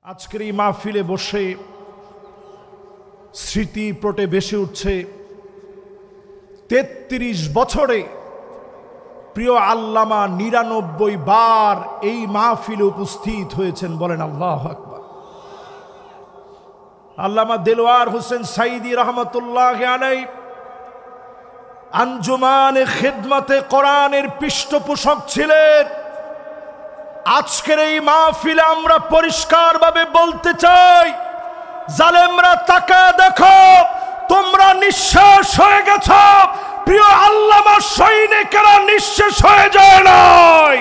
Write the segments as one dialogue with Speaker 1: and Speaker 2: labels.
Speaker 1: আজকের এই মাহফিলে বসে স্মৃতি পটে ভেসে উঠছে ৩৩ বছরে প্রিয় আল্লামা ৯৯ বার এই মাহফিলে উপস্থিত হয়েছেন। বলেন আল্লাহু আকবার। আল্লামা দেলোয়ার হোসেন সাইদি রহমতুল্লাহি আলাইহি আঞ্জুমানে খিদমতে কোরআনের পৃষ্ঠপোষক ছিলেন। আজকের এই মাহফিলে আমরা পরিষ্কারভাবে বলতে চাই, জালেমরা তাকায় দেখো, তোমরা নিঃশেষ হয়ে গেছো, প্রিয় আল্লামা সৈনিকেরা নিঃশেষ হয়ে যায় নাই।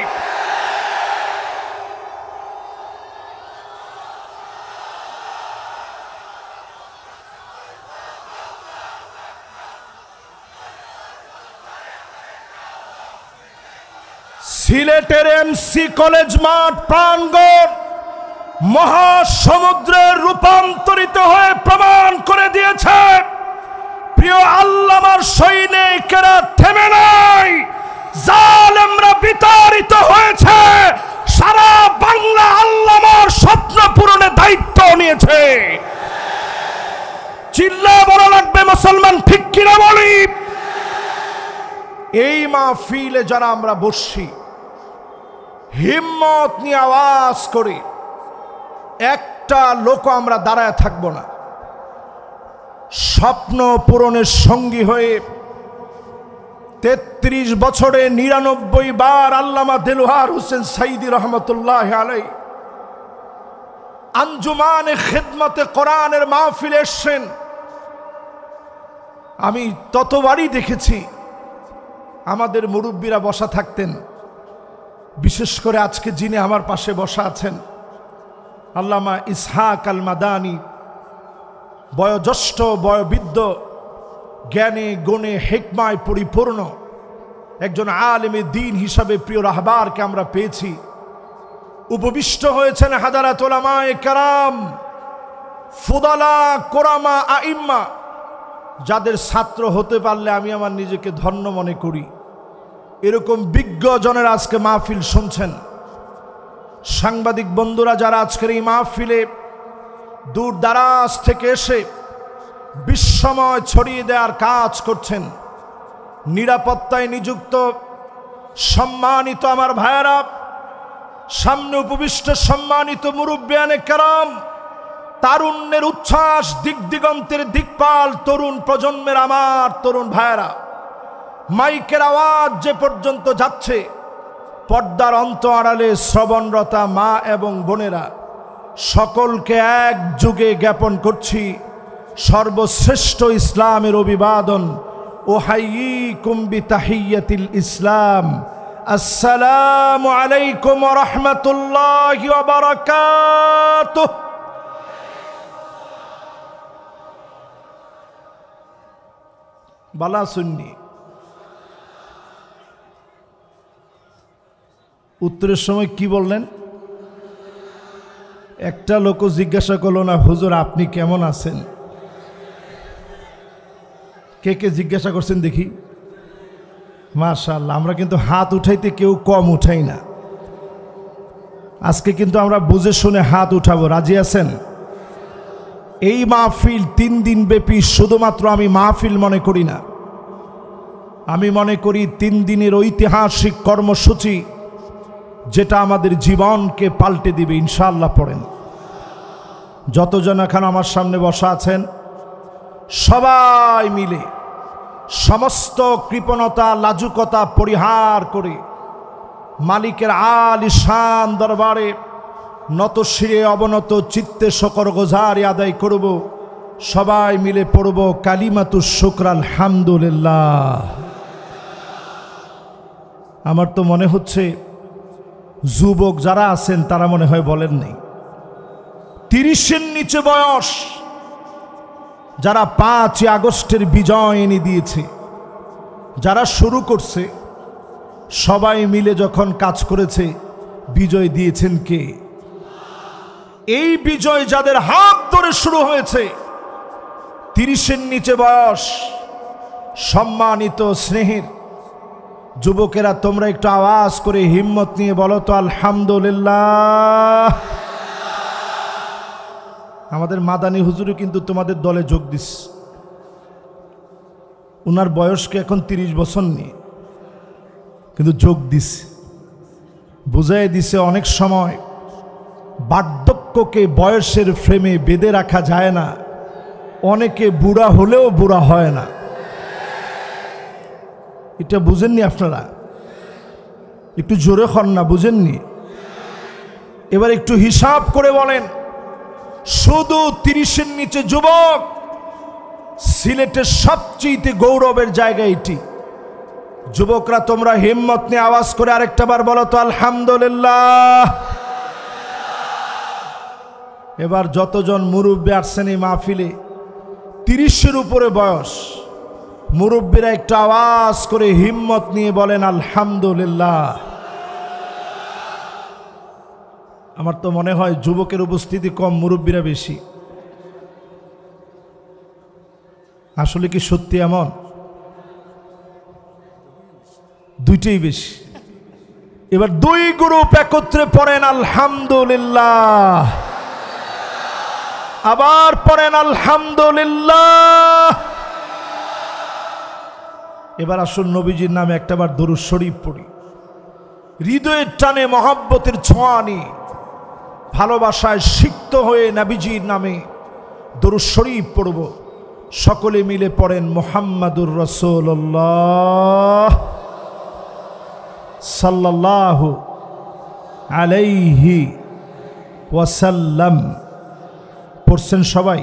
Speaker 1: সিলেটের এমসি কলেজ মাঠ প্রাঙ্গণ মহাসমুদ্রে রূপান্তরিত হয়ে প্রমাণ করে দিয়েছে, প্রিয় আল্লামার সৈনিকেরা থেমে নাই, জালেমরা বিতাড়িত হয়েছে, সারা বাংলা আল্লামার স্বপ্ন পূরণের দায়িত্ব নিয়েছে। চিল্লায় বলা লাগবে মুসলমান, ঠিক কিনা বলি? এই মাহফিলে যারা আমরা বসছি, হিম্মত নিয়ে আওয়াজ করে একটা লোক আমরা দাঁড়ায় থাকবো না। স্বপ্ন পূরণের সঙ্গী হয়ে ৩৩ বছরে ৯৯ বার আল্লামা দেলোয়ার হোসেন সাইদি রহমতুল্লাহি আলাইহি আঞ্জুমানে খিদমতে কোরআনের মাহফিলে এসেছেন। আমি ততবারই দেখেছি আমাদের মুরব্বীরা বসা থাকতেন, বিশেষ করে আজকে যিনি আমার পাশে বসা আছেন আল্লামা ইসহাক আল মাদানী, বয়োজ্যেষ্ঠ বয়োবৃদ্ধ, জ্ঞানে গুণে হিকমায় পরিপূর্ণ একজন আলেমে দ্বীন হিসাবে প্রিয় রাহবারকে আমরা পেয়েছি। উপবিষ্ট হয়েছেন হাজারাত উলামায়ে কেরাম, ফুদালা, কোরামা, আইম্মা, যাদের ছাত্র হতে পারলে আমি আমার নিজেকে ধন্য মনে করি। এরকম বিজ্ঞজনের আজকে মাহফিল শুনছেন। সাংবাদিক বন্ধুরা যারা আজকের এই মাহফিলে দূর দারাজ থেকে এসে বিস্ময় ছড়িয়ে দেওয়ার কাজ করছেন, নিরাপত্তায় নিযুক্ত সম্মানিত আমার ভাইয়েরা, সামনে উপবিষ্ট সম্মানিত মুরব্বিয়ানে কেরাম, তারুণ্যের উচ্ছ্বাস, দিক দিগন্তের দিকপাল তরুণ প্রজন্মের আমার তরুণ ভাইয়েরা, মাইকের আওয়াজ যে পর্যন্ত যাচ্ছে, পর্দার অন্ত আড়ালে শ্রবণরতা মা এবং বোনেরা, সকলকে এক যুগে জ্ঞাপন করছি সর্বশ্রেষ্ঠ ইসলামের অভিবাদন, উহাইয়িকুম বিতাহিয়্যাতিল ইসলাম, আসসালামু আলাইকুম ওয়া রাহমাতুল্লাহি ওয়া বারাকাতুহু। বালা সুন্নি উত্তরের সময় কি বললেন? একটা লোক জিজ্ঞাসা করলো না, হুজুর আপনি কেমন আছেন? কে কে জিজ্ঞাসা করছেন দেখি? মাশাআল্লাহ, আমরা কিন্তু হাত উঠাইতে কেউ কম উঠাই না। আজকে কিন্তু আমরা বুঝে শুনে হাত উঠাবো। রাজি আছেন? এই মাহফিল ৩ দিন ব্যাপী শুধুমাত্র আমি মাহফিল মনে করি না, আমি মনে করি ৩ দিনের ঐতিহাসিক কর্মসূচি, যেটা আমাদের জীবনকে পাল্টে দিবে ইনশাআল্লাহ। পড়েন, যতজন এখন আমার সামনে বসা আছেন সবাই মিলে সমস্ত কৃপণতা, লাজুকতা পরিহার করে মালিকের আলিশান দরবারে নত শিরে অবনত চিত্তে শকর গোজারি আদায় করব। সবাই মিলে পড়ব কালিমাতুশ শুকর আলহামদুলিল্লাহ। আমার তো মনে হচ্ছে যুবক যারা আছেন তারা মনে হয় বলেন নাই, ৩০-এর নিচে বয়স যারা ৫ই আগস্টের বিজয় এনে দিয়েছে, যারা শুরু করছে, সবাই মিলে যখন কাজ করেছে, বিজয় দিয়েছেন কে? এই বিজয় যাদের হাত ধরে শুরু হয়েছে, ৩০-এর নিচে বয়স, সম্মানিত স্নেহের যুবকেরা, তোমরা একটু আওয়াজ করে হিম্মত নিয়ে বলো তো আলহামদুলিল্লাহ। আমাদের মাদানী হুজুরও কিন্তু তোমাদের দলে যোগ দিস। উনার বয়সকে এখন 30 বছর নেই, কিন্তু যোগ দিস, বুঝাই দিছে অনেক সময় বার্ধক্যকে বয়সের ফ্রেমে বেঁধে রাখা যায় না। অনেকে বুড়া হলেও বুড়া হয় না। এটা বুঝেননি আপনারা? একটু জোরে হন না, বুঝেননি? এবার একটু হিসাব করে বলেন, শুধু 30-এর নিচে যুবক সিলেটের সবচেয়ে গৌরবের জায়গা এটি। যুবকরা তোমরা হিম্মত নিয়ে আওয়াজ করে আরেকটা বার বলো তো আলহামদুলিল্লাহ। এবার যতজন মুরব্বী আসছেন এই মাহফিলে, 30-এর উপরে বয়স মুরব্বীরা একটু আওয়াজ করে হিম্মত নিয়ে বলেন আলহামদুলিল্লাহ। আমার তো মনে হয় যুবকের উপস্থিতি কম, মুরব্বীরা বেশি। আসলে কি সত্যি এমন? দুইটাই বেশি। এবার দুই গ্রুপ একত্রে পড়েন আলহামদুলিল্লাহ, আবার পড়েন আলহামদুলিল্লাহ। এবার আসুন নবীজির নামে একটাবার দরুদ শরীফ পড়ি। হৃদয়ের টানে মহব্বতের ছোঁয়া নিয়ে ভালোবাসায় সিক্ত হয়ে নবীজির নামে দরুদ শরীফ পড়ব। সকলে মিলে পড়েন মুহাম্মাদুর রাসূলুল্লাহ সাল্লাল্লাহু আলাইহি ওয়াসাল্লাম। পড়ছেন সবাই?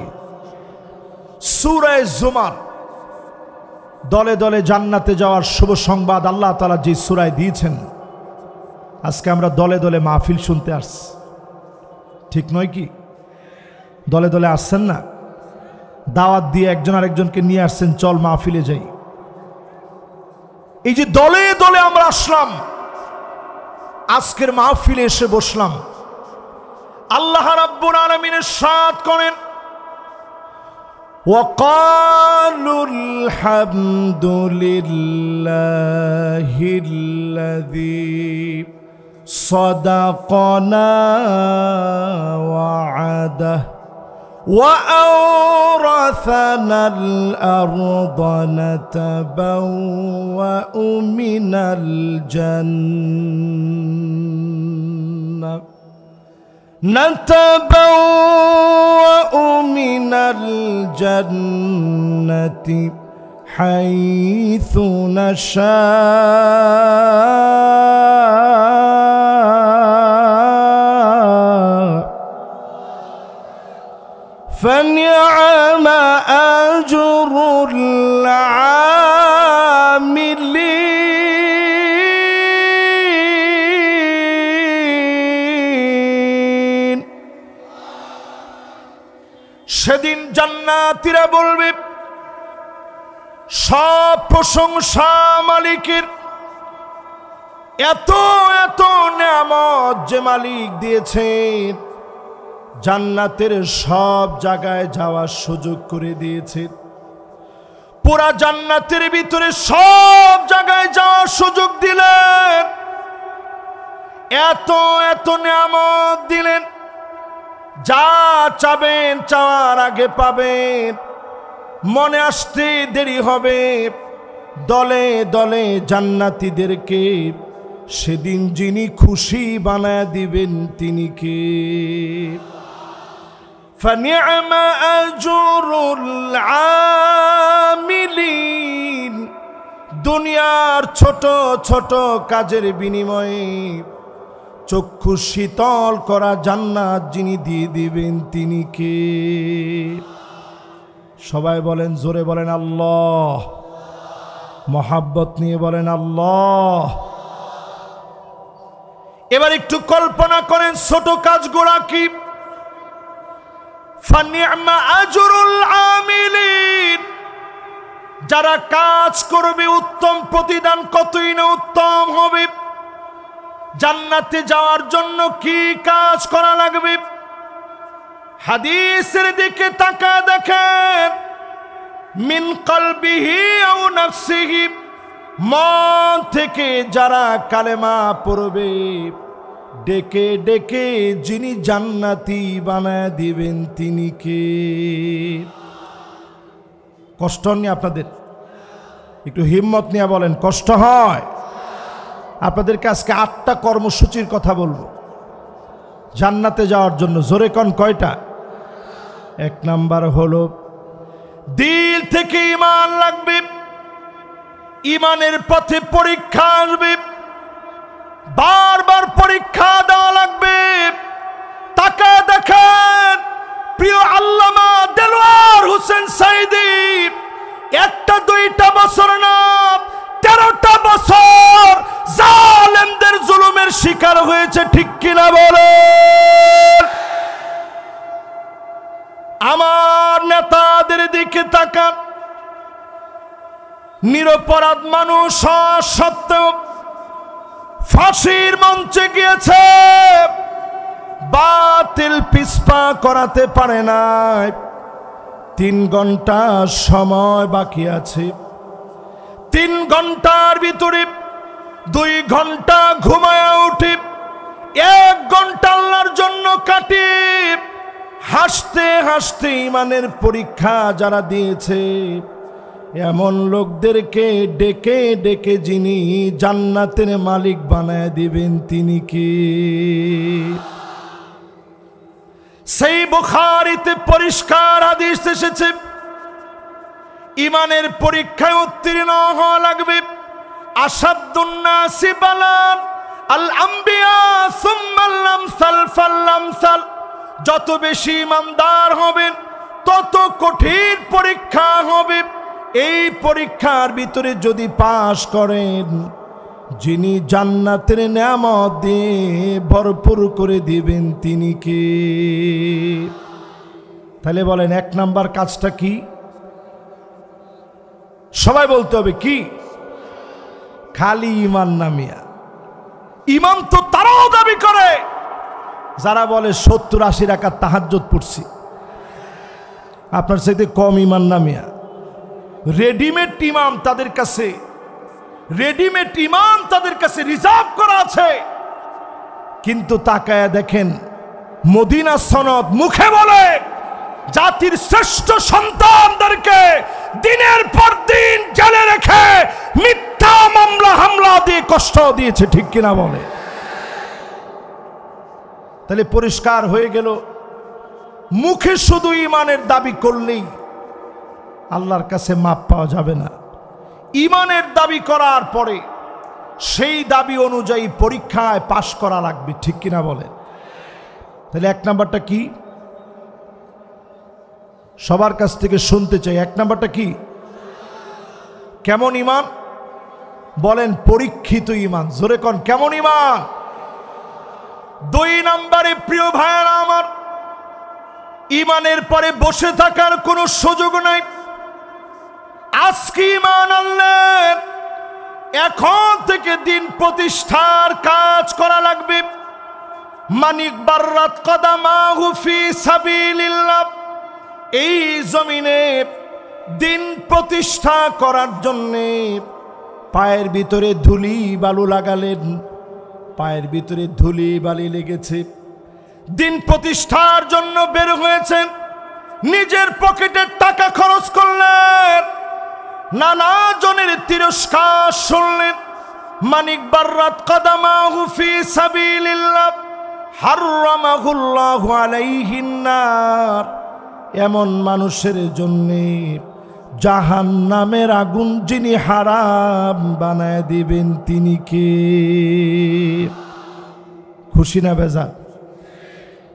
Speaker 1: সূরা জুমার দলে দলে জান্নাতে যাওয়ার শুভ সংবাদ আল্লাহ তাআলা যে সূরায় দিয়েছেন, আজকে আমরা দলে দলে মাহফিল শুনতে আসছি, ঠিক নয় কি? দলে দলে আসছেন না? দাওয়াত দিয়ে একজন আরেকজনকে নিয়ে আসছেন, চল মাহফিলে যাই। এই যে দলে দলে আমরা আসলাম, আজকের মাহফিলে এসে বসলাম, আল্লাহ রাব্বুল আলামিন ইরশাদ করেন, وقالوا الحمد لله الذي صدقنا وعده وأورثنا الأرض نتبوأ من الجنة حيث نشاء فنعم أجر العاملين। সেদিন জান্নাতীরা বলবে, সব প্রশংসা মালিকের, এত এত নিয়ামত যে মালিক দিয়েছেন, জান্নাতের সব জায়গায় যাওয়ার সুযোগ করে দিয়েছে। পুরা জান্নাতের ভিতরে সব জায়গায় যাওয়ার সুযোগ দিলেন, এত এত নিয়ামত দিলেন, যা চাবেন চাওয়ার আগে পাবেন, মনে আসতে দেরি হবে। দলে দলে জান্নাতীদেরকে সেদিন যিনি খুশি বানায় দিবেন তিনি কে? فنعم أجر العاملين। দুনিয়ার ছোট ছোট কাজের বিনিময়ে চক্ষু শীতল করা জান্নাত যিনি দিয়ে দিবেন তিনি কে? সবাই বলেন, জোরে বলেন আল্লাহ। মহাব্বত নিয়ে বলেন আল্লাহ। এবার একটু কল্পনা করেন ছোট কাজগুলা কি। ফানি'মা আজরুল আমিলিন, যারা কাজ করবে উত্তম প্রতিদান কতই না উত্তম হবে। জান্নাতে যাওয়ার জন্য কি কাজ করা লাগবে? হাদিসের দিকে তাকায় দেখেন, মিন কলবিহি আও নাফসিহি, মন থেকে যারা কালেমা পড়বে, ডেকে ডেকে যিনি জান্নাতি বানায় দিবেন তিনি কে? কষ্ট হয়নি আপনাদের? একটু হিম্মত নিয়ে বলেন, কষ্ট হয়? আপনাদেরকে আজকে 8টা কর্মসূচির কথা বলবো জান্নাতে যাওয়ার জন্য। জোরে কোন কয়টা? 1 নাম্বার হলো দিল থেকে ঈমান লাগবে, ঈমানের পথে পরীক্ষা আসবে, বারবার পরীক্ষা দেওয়া লাগবে। তাকা দেখেন প্রিয় আল্লামা দেলোয়ার হোসেন সাইদি 1-2 বছর না 13টা বছর জালেমদের জুলুমের শিকার হয়েছে, ঠিক কিনা বলেন? আমার নেতাদের দিকে তাকান, নিরপরাধ মানুষ সত্ত্বেও ফাঁসির মঞ্চে গিয়েছে, বাতিল পিছপা করাতে পারে নাই। 3 ঘন্টা সময় বাকি আছে, 3 ঘন্টার ভিতরে 2 ঘন্টা ঘুমায়া উঠি, 1 ঘন্টা আল্লাহর জন্য কাটি। হাসতে হাসতে ঈমানের পরীক্ষা যারা দিয়েছে এমন লোকদেরকে ডেকে ডেকে যিনি জান্নাতের মালিক বানায় দিবেন তিনি কে? সেই বুখারীতে পরিষ্কার হাদিস এসেছে, ঈমানের পরীক্ষায় উত্তীর্ণ হওয়া লাগবে। আসাদ্দুন নাসি বালান আল আম্বিয়া সুম্মাল আমসাল ফাল আমসাল। যত বেশি ঈমানদার হবেন তত কঠিন পরীক্ষা হবে। এই পরীক্ষার ভিতরে যদি পাশ করেন, যিনি জান্নাতের নেয়ামত দিয়ে ভরপুর করে দিবেন তিনি কে? তাহলে বলেন 1 নাম্বার কাজটা কি? সবাই বলতে হবে কি? খালি ঈমান না মিয়া। ঈমান তো তারাও দাবি করে যারা বলে 70-80 রাকাত তাহাজ্জুদ পড়ছি। আপনার চাইতে কম ঈমান না মিয়া। রেডিমেড ইমাম তাদের কাছে, রেডিমেড ইমাম তাদের কাছে রিজার্ভ করা আছে। কিন্তু তাকায়া দেখেন মদিনা সনদ মুখে বলে জাতির শ্রেষ্ঠ সন্তানদেরকে দিনের পর দিন জেলে রেখে মিথ্যা মামলা হামলা দিয়ে কষ্ট দিয়েছে, ঠিক কিনা বলে? তাহলে পরিষ্কার হয়ে গেল, মুখে শুধু ঈমানের দাবি করলেই আল্লাহর কাছে মাপ পাওয়া যাবে না। ঈমানের দাবি করার পরে সেই দাবি অনুযায়ী পরীক্ষায় পাশ করা লাগবে, ঠিক কিনা বলেন? তাহলে 1 নাম্বারটা কি? সবার কাছ থেকে শুনতে চাই, 1 নাম্বারটা কি? কেমন ঈমান? বলেন পরীক্ষিত ঈমান। জোরে কোন কেমন ঈমান? 2 নাম্বারে প্রিয় ভাইয়েরা আমার, ঈমানের পরে বসে থাকার কোনো সুযোগ নাই। আজকে ঈমান আনলেন, এখন থেকে দিন প্রতিষ্ঠার কাজ করা লাগবে। মানিক বাররাত কদামাহু ফি সাবিলিল্লাহ। এই জমিনে দিন প্রতিষ্ঠা করার জন্যে পায়ের ভিতরে ধুলি বালু লাগালেন, পায়ের ভিতরে ধুলি বালি লেগেছে। দিন প্রতিষ্ঠার জন্য বের হয়েছেন, নিজের পকেটের টাকা খরচ করলেন, নানা জনের তিরস্কার শুনলেন। মানিক বাররাত কদামাহু ফি সাবিলিল্লাহ হারামাহুল্লাহু আলাইহিন নার। এমন মানুষের জন্য জাহান্নামের আগুন যিনি হারাম বানায় দিবেন তিনি কে? খুশি না বেজার?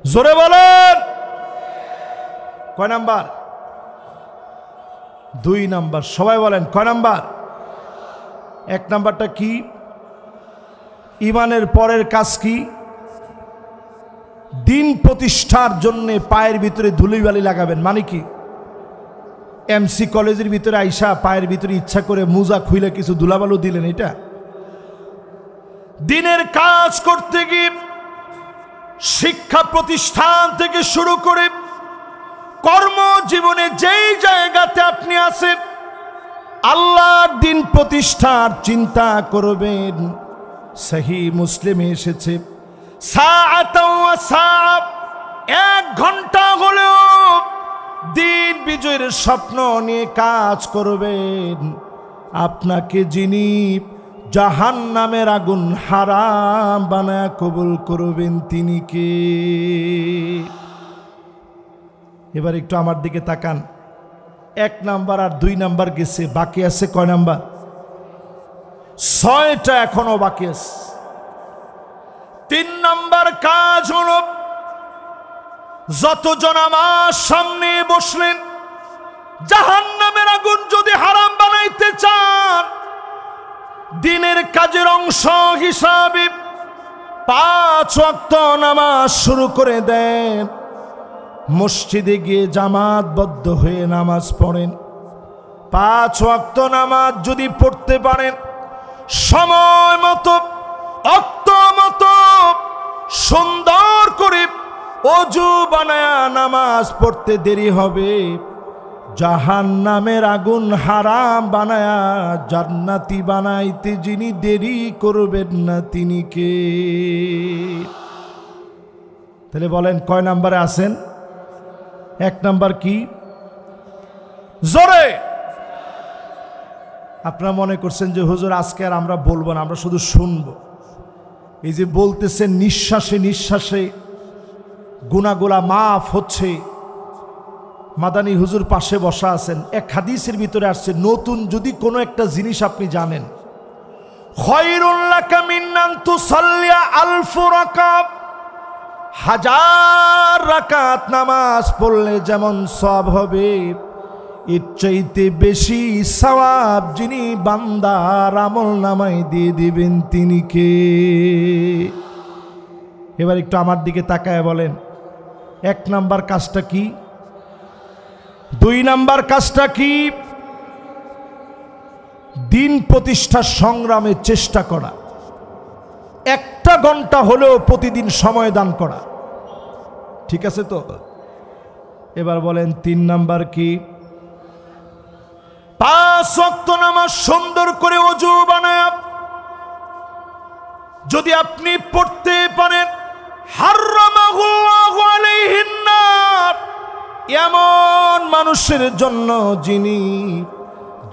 Speaker 1: জোরে বলেন। কয় নাম্বার? 2 নাম্বার। সবাই বলেন কয় নাম্বার? 1 নাম্বারটা কি? ঈমানের পরের কাজ কি? দিন প্রতিষ্ঠার জন্য পায়ের ভিতরে ধুলিবালি লাগাবেন। মানে কি? এমসি কলেজের ভিতরে আইসা পায়ের ভিতরে ইচ্ছা করে মুজা খুইলে কিছু ধুলাবালু দিলেন, এটা? দিনের কাজ করতে গিয়ে শিক্ষা প্রতিষ্ঠান থেকে শুরু করে কর্মজীবনে যেই জায়গাতে আপনি আছেন, আল্লাহর দিন প্রতিষ্ঠার চিন্তা করবেন। সহিহ মুসলিমে এসেছে, সাআতাও ওয়া সাআ, 1 ঘন্টা হলেও দিন বিজয়ের স্বপ্ন নিয়ে কাজ করবেন। আপনাকে যিনি জাহান্নামের আগুন হারাম বানায়া কবুল করবেন তিনি কে? এবার একটু আমার দিকে তাকান। 1 নাম্বার আর 2 নাম্বার গেছে, বাকি আছে কয় নাম্বার? 6টা এখনো বাকি আছে। 3 নাম্বার কাজ হলো, যতজন আমার সামনে বসলেন, জাহান্নামের আগুন যদি হারাম বানাইতে চান, দিনের কাজের অংশ হিসাবে 5 ওয়াক্ত নামাজ শুরু করে দেন। মসজিদে গিয়ে জামাতবদ্ধ হয়ে নামাজ পড়েন। 5 ওয়াক্ত নামাজ যদি পড়তে পারেন, সময় মতো ওয়াক্ত মতো সুন্দর করে ওযু বানায়া নামাজ পড়তে দেরি হবে, জাহান্নামের আগুন হারাম বানায়া জান্নাতি বানাইতে যিনি দেরি করবেন না তিনি কে? তাহলে বলেন কয় নাম্বারে আছেন? 1 নাম্বার কি? জোরে। আপনারা মনে করছেন যে হুজুর আজকে আর আমরা বলবো না, আমরা শুধু শুনবো। এই যে বলতেছেন নিঃশ্বাসে নিঃশ্বাসে গুনাহগুলা মাফ হচ্ছে। মাদানী হুজুর পাশে বসা আছেন, এক হাদিসের ভিতরে আসছে, নতুন যদি কোনো একটা জিনিস আপনি জানেন, খায়রুল লাকা মিন আন তুসাল্লিয়া আলফ রাকাত, 1000 রাকাত নামাজ পড়লে যেমন সওয়াব হবে, এর চাইতে বেশি সওয়াব যিনি বান্দার আমল নামায় দিয়ে দিবেন তিনি কে? এবার একটু আমার দিকে তাকায় বলেন 1 নাম্বার কাজটা কি, 2 নাম্বার কাজটা কি? দিন প্রতিষ্ঠার সংগ্রামে চেষ্টা করা, 1টা ঘন্টা হলেও প্রতিদিন সময় দান করা। ঠিক আছে তো? এবার বলেন 3 নাম্বার কি? 5 ওয়াক্ত নামাজ সুন্দর করে ওযু বানায়া যদি আপনি পড়তে পারেন, হারামাহুল্লাহু আলাইহিন নার, এমন মানুষের জন্য যিনি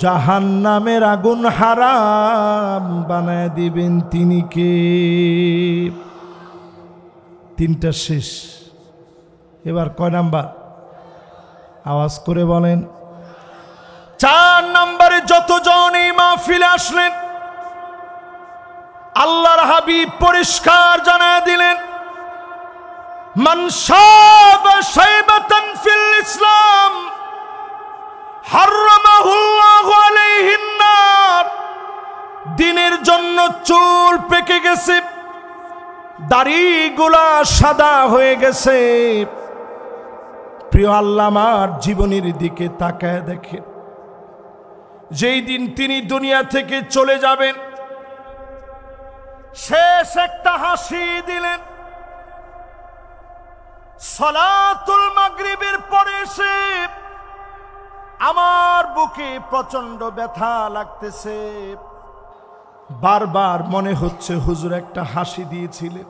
Speaker 1: জাহান্নামের আগুন হারাম বানায় দিবেন তিনি কে? 3টা শেষ। এবার কয় নাম্বার? আওয়াজ করে বলেন। 4 নম্বরে যতজন এই মাহফিলে আসলেন, আল্লাহর হাবিব পরিষ্কার জানায় দিলেন, মান শাবা শাইবাতান ফিল ইসলাম হারামাহুল্লাহু আলাইহিন নার। দিনের জন্য চুল পেকে গেছে, দাড়িগুলা সাদা হয়ে গেছে, প্রিয় আল্লাহ আমার জীবনের দিকে তাকায় দেখে, যেই দিন তিনি দুনিয়া থেকে চলে যাবেন, শেষ একটা হাসি দিলেন। সালাতুল মাগরিবের পরে এসে আমার বুকে প্রচন্ড ব্যথা লাগতেছে, বারবার মনে হচ্ছে হুজুর একটা হাসি দিয়েছিলেন,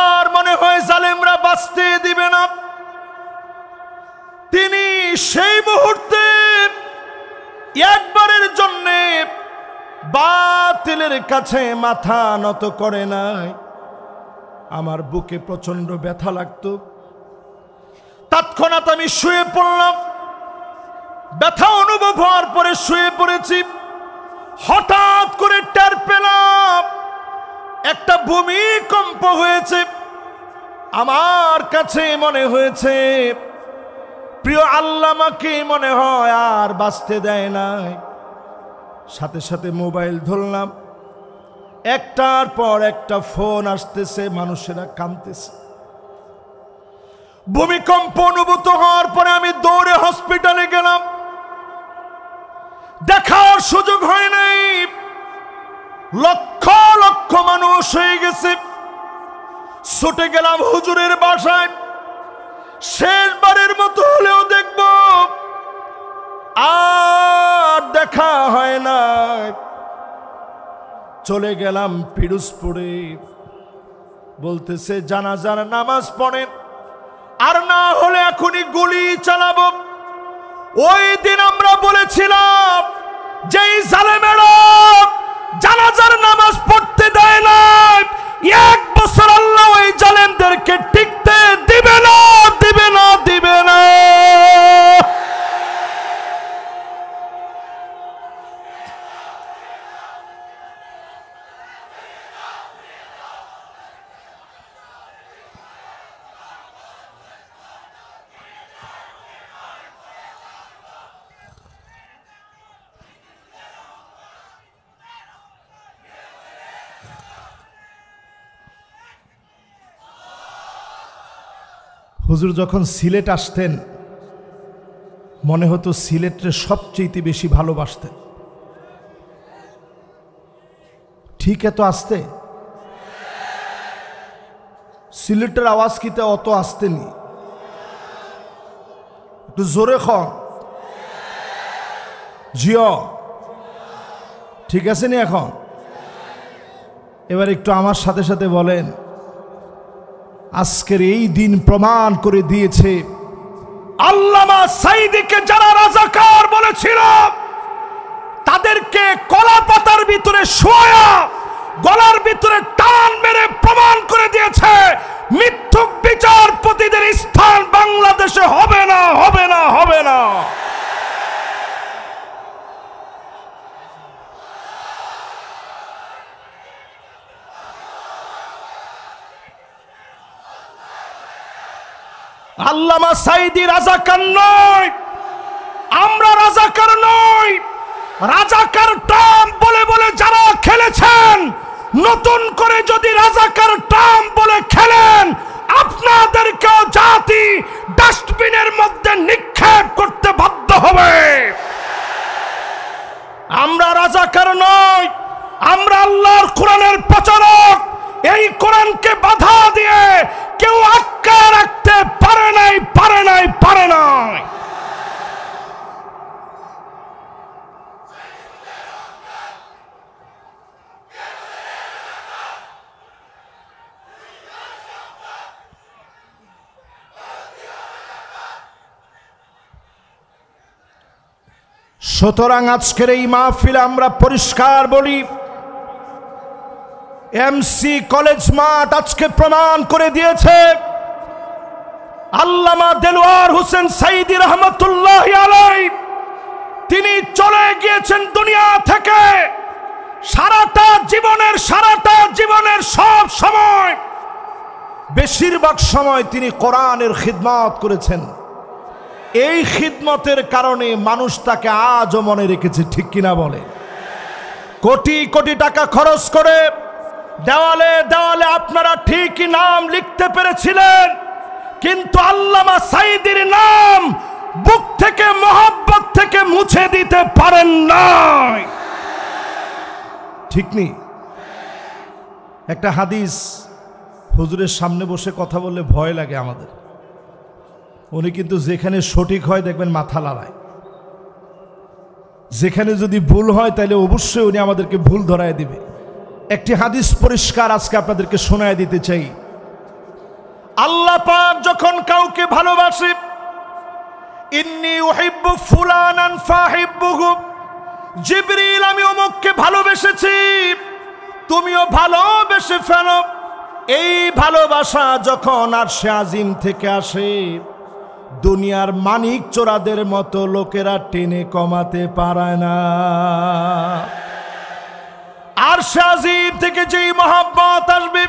Speaker 1: আর মনে হয় জালেমরা বাঁচতে দিবে না। তিনি সেই মুহূর্তে একবারের জন্য বাতিলের কাছে মাথা নত করে নাই। আমার বুকে প্রচন্ড ব্যথা লাগতো, তৎক্ষণাৎ আমি শুয়ে পড়লাম। ব্যথা অনুভব হওয়ার পরে শুয়ে পড়েছি, হঠাৎ করে টের পেলাম একটা ভূমিকম্প হয়েছে। আমার কাছে মনে হয়েছে প্রিয় আল্লাহ আমাকে মনে হয় আর বাঁচতে দেয় নাই। সাথে সাথে মোবাইল ধরলাম, একটার পর একটা ফোন আসতেছে, মানুষেরা কাঁদতেছে। ভূমিকম্প অনুভূত হওয়ার পরে আমি দৌড়ে হসপিটালে গেলাম, দেখার সুযোগ হয় নাই। লক্ষ লক্ষ মানুষ হয়ে গেছে। ছুটে গেলাম হুজুরের বাসায়, শেষবারের মতো হলেও দেখব, আর দেখা হয় না। চলে গেলাম পিরোজপুরে, বলতেছে জানাজার নামাজ পড়েন, আর না হলে এখনই গুলি চালাবো। ওই দিন আমরা বলেছিলাম যেই জালেমেরা জানাজার নামাজ পড়তে দেয় না, 1 বছর আল্লাহ ওই জালেমদেরকে টিকতে দিবে না, দিবে না, দিবে না। হুজুর যখন সিলেট আসতেন মনে হতো সিলেটের সবচেয়ে বেশি ভালোবাসতেন। ঠিক এত আসতে সিলেটের আওয়াজ কিতে অত আসতেনি, একটু জোরে খন জিও, ঠিক আছে নি? এখন এবার একটু আমার সাথে সাথে বলেন, আজকের এই দিন প্রমাণ করে দিয়েছে আল্লামা সাঈদীকে যারা রাজাকার বলেছিল তাদেরকে কলা পাতার ভিতরে শোয়া গলার ভিতরে টান মেরে প্রমাণ করে দিয়েছে মিথ্যুক বিচারপতিদের স্থান বাংলাদেশে হবে না, হবে না, হবে না। আল্লামা সাঈদী রাজাকার নয়, আমরা রাজাকার নই। রাজাকার টার্ম বলে বলে যারা খেলেছেন, নতুন করে যদি রাজাকার টার্ম বলে খেলেন আপনাদেরকেও জাতি ডাস্টবিনের মধ্যে নিক্ষেপ করতে বাধ্য হবে। আমরা রাজাকার নই, আমরা আল্লাহর কোরআনের প্রচারক। এই কোরআনকে বাধা দিয়ে কেউ আটকে রাখতে পারে নাই, পারে নাই, পারে নাই। সুতরাং আজকের এই মাহফিলে আমরা পরিষ্কার বলি, এমসি কলেজ মাঠ আজকে প্রমাণ করে দিয়েছে আল্লামা দেলোয়ার হোসেন সাঈদী রহমতুল্লাহি আলাইহি তিনি চলে গিয়েছেন দুনিয়া থেকে। সারাটা জীবনের সব সময়, বেশিরভাগ সময় তিনি কোরআনের খিদমত করেছেন। এই খিদমতের কারণে মানুষ তাকে আজও মনে রেখেছে, ঠিক কিনা বলে? কোটি কোটি টাকা খরচ করে দেওয়ালে দেওয়ালে আপনারা ঠিকই নাম লিখতে পেরেছিলেন, কিন্তু আল্লামা সাঈদীর নাম বুক থেকে মহব্বত থেকে মুছে দিতে পারেন নাই, ঠিক নেই? একটা হাদিস, হুজুরের সামনে বসে কথা বললে ভয় লাগে আমাদের। উনি কিন্তু যেখানে সঠিক হয় দেখবেন মাথা লড়ায়, যেখানে যদি ভুল হয় তাহলে অবশ্যই উনি আমাদেরকে ভুল ধরায় দিবে। একটি হাদিস পরিষ্কার আজকে আপনাদেরকে শোনায় দিতে চাই। আল্লাহ পাক যখন কাউকে ভালোবাসে, ইন্নী উহিব্বু ফুলানান ফাহিব্বুহু, জিবরিল আমি অমুককে ভালোবেসেছি, তুমিও ভালোবেসে ফেলো। এই ভালোবাসা যখন আরশে আজিম থেকে আসে, দুনিয়ার মানিক চোরাদের মতো লোকেরা টেনে কমাতে পারে না। আরশে আজিম থেকে যেই মহব্বত আসবে,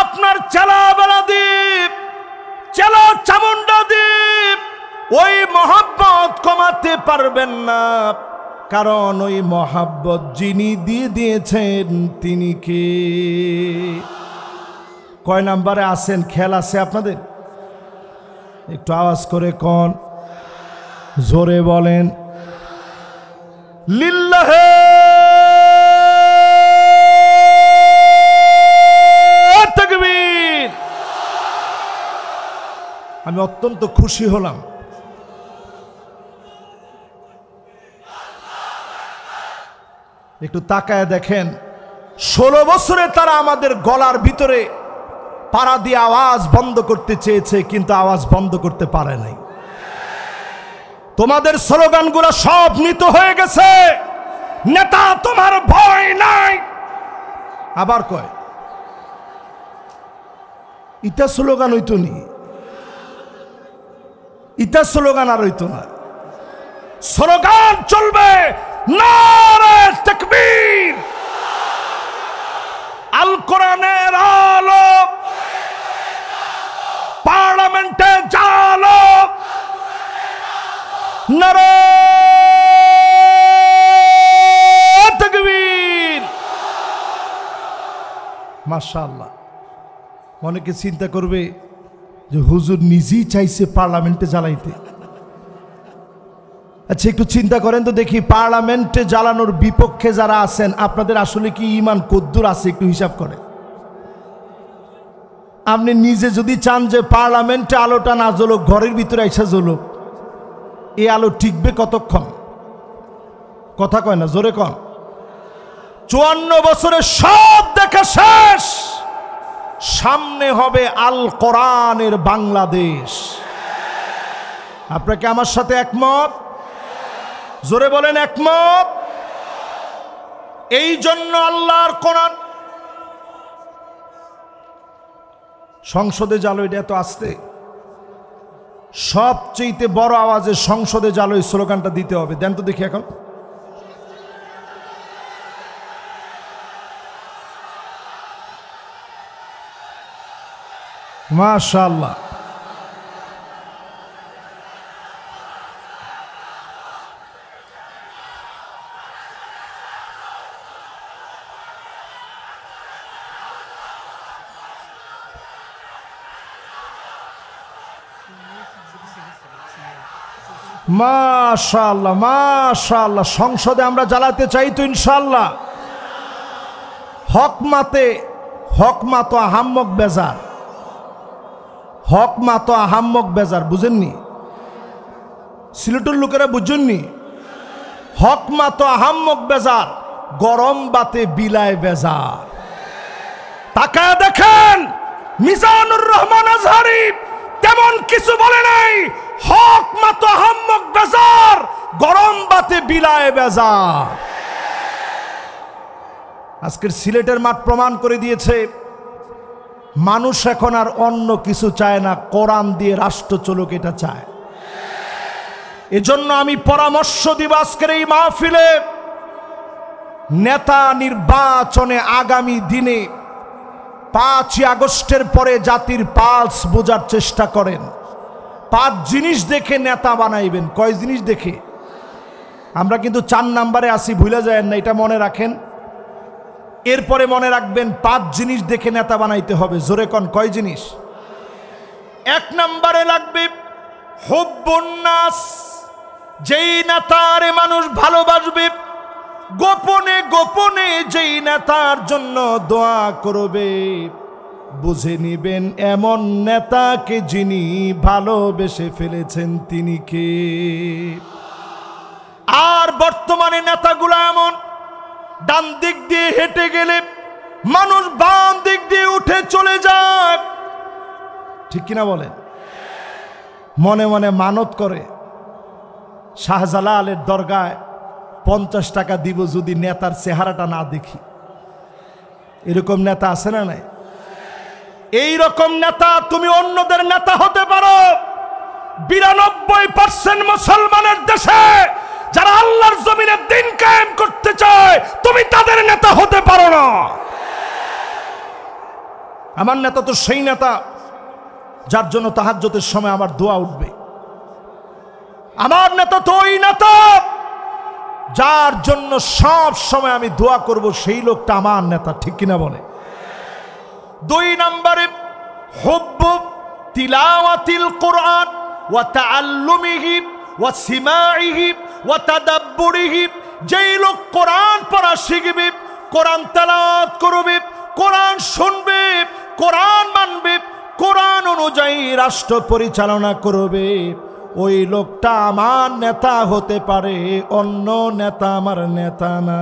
Speaker 1: আপনার চেলাবেলা দ্বীপ, চেলা চামুন্ডা দ্বীপ, ওই মহব্বত কমাতে পারবেন না। কারণ ওই মহব্বত যিনি দিয়ে দিয়েছেন তিনি কে? কয় নাম্বারে আছেন খেয়াল আছে আপনাদের? একটু আওয়াজ করে কোন, জোরে বলেন লিল্লাহে তাকবীর। আমি অত্যন্ত খুশি হলাম। একটু তাকায় দেখেন, 16 বছরে তারা আমাদের গলার ভিতরে পাড়া দিয়ে আওয়াজ বন্ধ করতে চেয়েছে, কিন্তু আওয়াজ বন্ধ করতে পারে নাই। তোমাদের স্লোগানগুলো সব মৃত হয়ে গেছে। নেতা তোমার ভয় নাই। আবার কয় ইটা স্লোগান হইতো নি, ইটা স্লোগান আর হইতো না। স্লোগান চলবে নারে তাকবীর, আল কোরআনের আলো, পার্লামেন্টে জালো, নারে তাকবীর। মাশাআল্লাহ। অনেকে চিন্তা করবে যে হুজুর নিজেই চাইছে পার্লামেন্টে জ্বালাইতে। আচ্ছা একটু চিন্তা করেন তো দেখি, পার্লামেন্টে জ্বালানোর বিপক্ষে যারা আছেন আপনাদের আসলে কি ঈমান কদ্দুর আছে একটু হিসাব করেন। আপনি নিজে যদি চান যে পার্লামেন্টে আলোটা না জ্বলুক, ঘরের ভিতরে আইসা জ্বলুক, এই আলো টিকবে কতক্ষণ? কথা কয় না, জোরে কন। 54 বছরে সব দেখা শেষ, সামনে হবে আল কোরআনের বাংলাদেশ। আপনাকে আমার সাথে একমত? জোরে বলেন একমত। এই জন্য আল্লাহর কোরআন সংসদে জালো, এটা এত আসতে, সবচেয়ে বড় আওয়াজে সংসদে জালো এই স্লোগানটা দিতে হবে। দেন তো দেখি এখন। মাশাআল্লাহ। মাশাআল্লাহ মাশাআল্লাহ। সংসদে আমরা জ্বালাতে চাই তো ইনশাআল্লাহ। হক মাতো আহাম্মক বেজার, হক মাতো আহাম্মক বেজার, বুঝেননি? সিলেটের লোকেরা বুঝেননি? হক মাতো আহাম্মক বেজার, গরম বাতে বিলায় বেজার। তাকায় দেখেন মিজানুর রহমান আজহারি তেমন কিছু বলে নাই। হক মাতো আহাম্মক বেজার, গরম বাতে বিলায় বেজার। আজকের সিলেটের মাঠ প্রমাণ করে দিয়েছে মানুষ এখন আর অন্য কিছু চায় না, কোরআন দিয়ে রাষ্ট্র চলুক এটা চায়। এজন্য আমি পরামর্শ দিব আজকের এই মাহফিলে, নেতা নির্বাচনে আগামী দিনে 5ই আগস্টের পরে জাতির পালস বোঝার চেষ্টা করেন। 5 জিনিস দেখে নেতা বানাইবেন। কয় জিনিস দেখে? আমরা কিন্তু 4 নম্বরে আসি, ভুলে যায় না, এটা মনে রাখেন। এরপরে মনে রাখবেন 5 জিনিস দেখে নেতা বানাইতে হবে। জোরে কন, কয় জিনিস? 1 নম্বরে লাগবে হুব্বুন নাস, যেই নেতারে মানুষ ভালোবাসবে, গোপনে গোপনে যেই নেতার জন্য দোয়া করবে, বুঝে নিবেন এমন নেতাকে যিনি ভালোবেসে ফেলেছেন তিনি কে। আর বর্তমানে নেতাগুলো এমন, ডান দিক দিয়ে হেঁটে গেলে মানুষ বাম দিক দিয়ে উঠে চলে যায়, ঠিক কিনা বলেন? মনে মনে মানত করে শাহজালালের দরগায় 50 টাকা দিব যদি নেতার চেহারাটা না দেখি। এরকম নেতা আছে না নাই? এই রকম নেতা তুমি অন্যদের নেতা হতে পারো। 92% মুসলমানের দেশে যারা আল্লাহর জমিনে দিন কায়েম করতে চায়, তুমি তাদের নেতা হতে পারো না। আমার নেতা তো সেই নেতা যার জন্য তাহাজ্জুদের সময় আমার দোয়া উঠবে। আমার নেতা তো ওই নেতা যার জন্য সব সময় আমি দোয়া করব, সেই লোকটা আমার নেতা, ঠিক কিনা বলে? 2 নম্বরে হুব্বু তিলাওয়াতিল কুরআন ওয়া তাআল্লুমিহি ওয়া সিমাইহি ওয়া তাদাব্বুরিহি, যেই লোক কোরআন পড়া শিখবে, কোরআন তেলাওয়াত করবে, কোরআন শুনবে, কোরআন মানবে, কোরআন অনুযায়ী রাষ্ট্র পরিচালনা করবে, ওই লোকটা আমার নেতা হতে পারে। অন্য নেতা আমার নেতা না।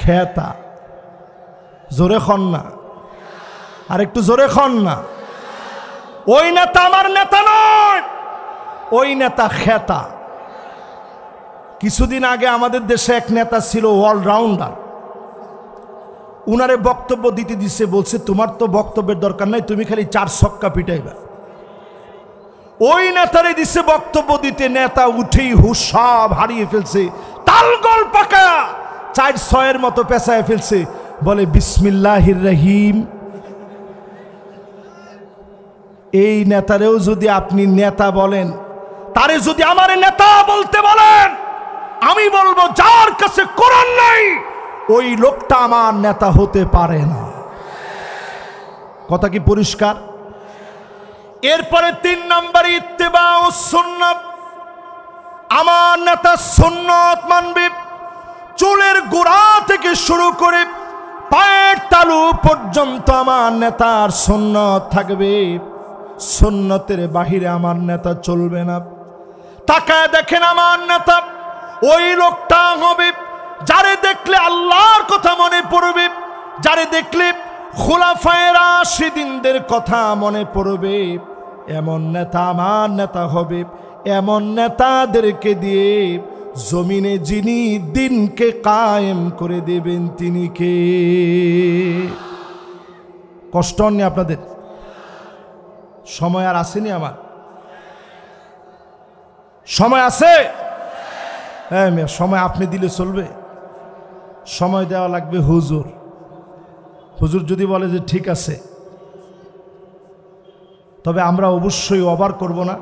Speaker 1: খেতা, জোরে খন না। 3 নম্বরে হুব্বুত তিলাওয়াতিল কুরআন ওয়া তাআল্লুমিহি ওয়া সিমাইহি ওয়া তাদাব্বুরিহি, যেই লোক কোরআন পড়া শিখবে, কোরআন তেলাওয়াত করবে, কোরআন শুনবে, কোরআন মানবে, কোরআন অনুযায়ী রাষ্ট্র পরিচালনা করবে, ওই লোকটা আমার নেতা না। খেতা। আর একটু জোরে খন না। ওই নেতা আমার নেতা নয়, ওই নেতা খেতা। কিছুদিন আগে আমাদের দেশে এক নেতা ছিল অলরাউন্ডার, উনারে বক্তব্য দিতে দিচ্ছে, বলছে তোমার তো বক্তব্যের দরকার নাই, তুমি খালি 4 ছক্কা পিটাইবা। ওই নেতারে দিচ্ছে বক্তব্য দিতে, নেতা উঠেই হুশ সব হারিয়ে ফেলছে, তালগোল পাকা 4-6 মতো পেঁচায় ফেলছে, বলে বিসমিল্লাহির রহিম। এই নেতারেও যদি আপনি নেতা বলেন, তারে যদি আমার নেতা বলতে বলেন, আমি বলবো যার কাছে কোরআন নাই ওই লোকটা আমার নেতা হতে পারে না। কথা কি পরিষ্কার? এরপরে 3 নম্বরে ইত্তেবাউস সুন্নাত। আমার নেতা সুন্নত মানবে, চুলের গোড়া থেকে শুরু করে পায়ের তালু পর্যন্ত আমার নেতার সুন্নত থাকবে। সুন্নতের বাহিরে আমার নেতা চলবে না। তাকায় দেখেন আমার নেতা ওই লোকটা হবে যারে দেখলে আল্লাহর কথা মনে পড়বে, যারে দেখলে খুলাফায়ে রাশিদিনদের কথা মনে পড়বে। এমন নেতা আমার নেতা হবে। এমন নেতাদেরকে দিয়ে জমিনে যিনি দিনকে কায়েম করে দেবেন তিনি কে? কষ্ট হয়নি আপনাদের? সময় আর আসেনি? আমার সময় আছে? হ্যাঁ, সময় আপনি দিলে চলবে? সময় দেওয়া লাগবে হুজুর। হুজুর যদি বলে যে ঠিক আছে, তবে আমরা অবশ্যই ওভার করব না,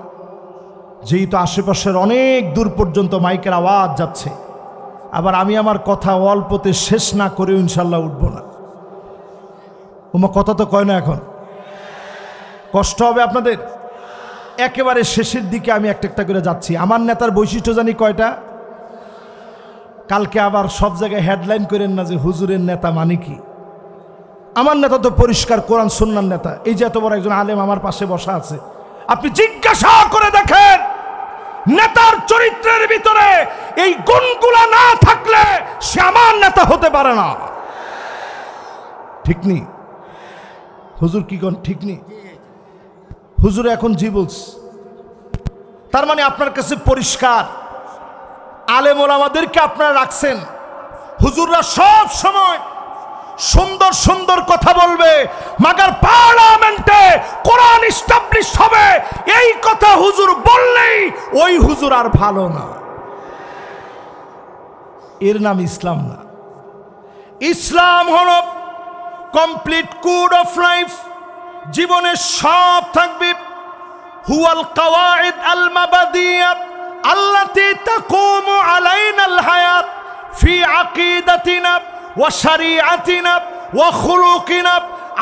Speaker 1: যেহেতু আশেপাশের অনেক দূর পর্যন্ত মাইকের আওয়াজ যাচ্ছে। আবার আমি আমার কথা অল্পতে শেষ না করেও ইনশাল্লাহ উঠব না। ওমা কথা তো কয় না, এখন কষ্ট হবে আপনাদের। একেবারে শেষের দিকে আমি একটা একটা করে যাচ্ছি। আমার নেতার বৈশিষ্ট্য জানি কয়টা? কালকে আবার সব জায়গায় হেডলাইন করেন না যে হুজুরের নেতা মানে কি। আমার নেতা তো পরিষ্কার কোরআন সুন্নাহর নেতা। এই যে এত বড় একজন আলেম আমার পাশে বসা আছে, আপনি জিজ্ঞাসা করে দেখেন নেতার চরিত্রের ভিতরে এই গুণগুলা না থাকলে সে আমার নেতা হতে পারে না। ঠিক নেই হুজুর? কি কোন ঠিক নেই? হুজুর এখন জি বলছে, তার মানে আপনার কাছে পরিষ্কার আলেম ওলামাদেরকে আপনারা রাখছেন। হুজুররা সব সময় সুন্দর সুন্দর কথা বলবে, মাগার পার্লামেন্টে কোরআন এস্টাবলিশ হবে এই কথা হুজুর বললেই ওই হুজুর আর ভালো না। এর নাম ইসলাম না। ইসলাম হলো কমপ্লিট কোড অফ লাইফ। জীবনে সব থাকবে। হুয়াল কাওয়াইদ আল মাবাদিয়া আল্লাতী তাকুমু আলাইনাল হায়াত ফি আকিদাতিনা ওয়া শরিআতিনা ওয়া খুলুকিনা।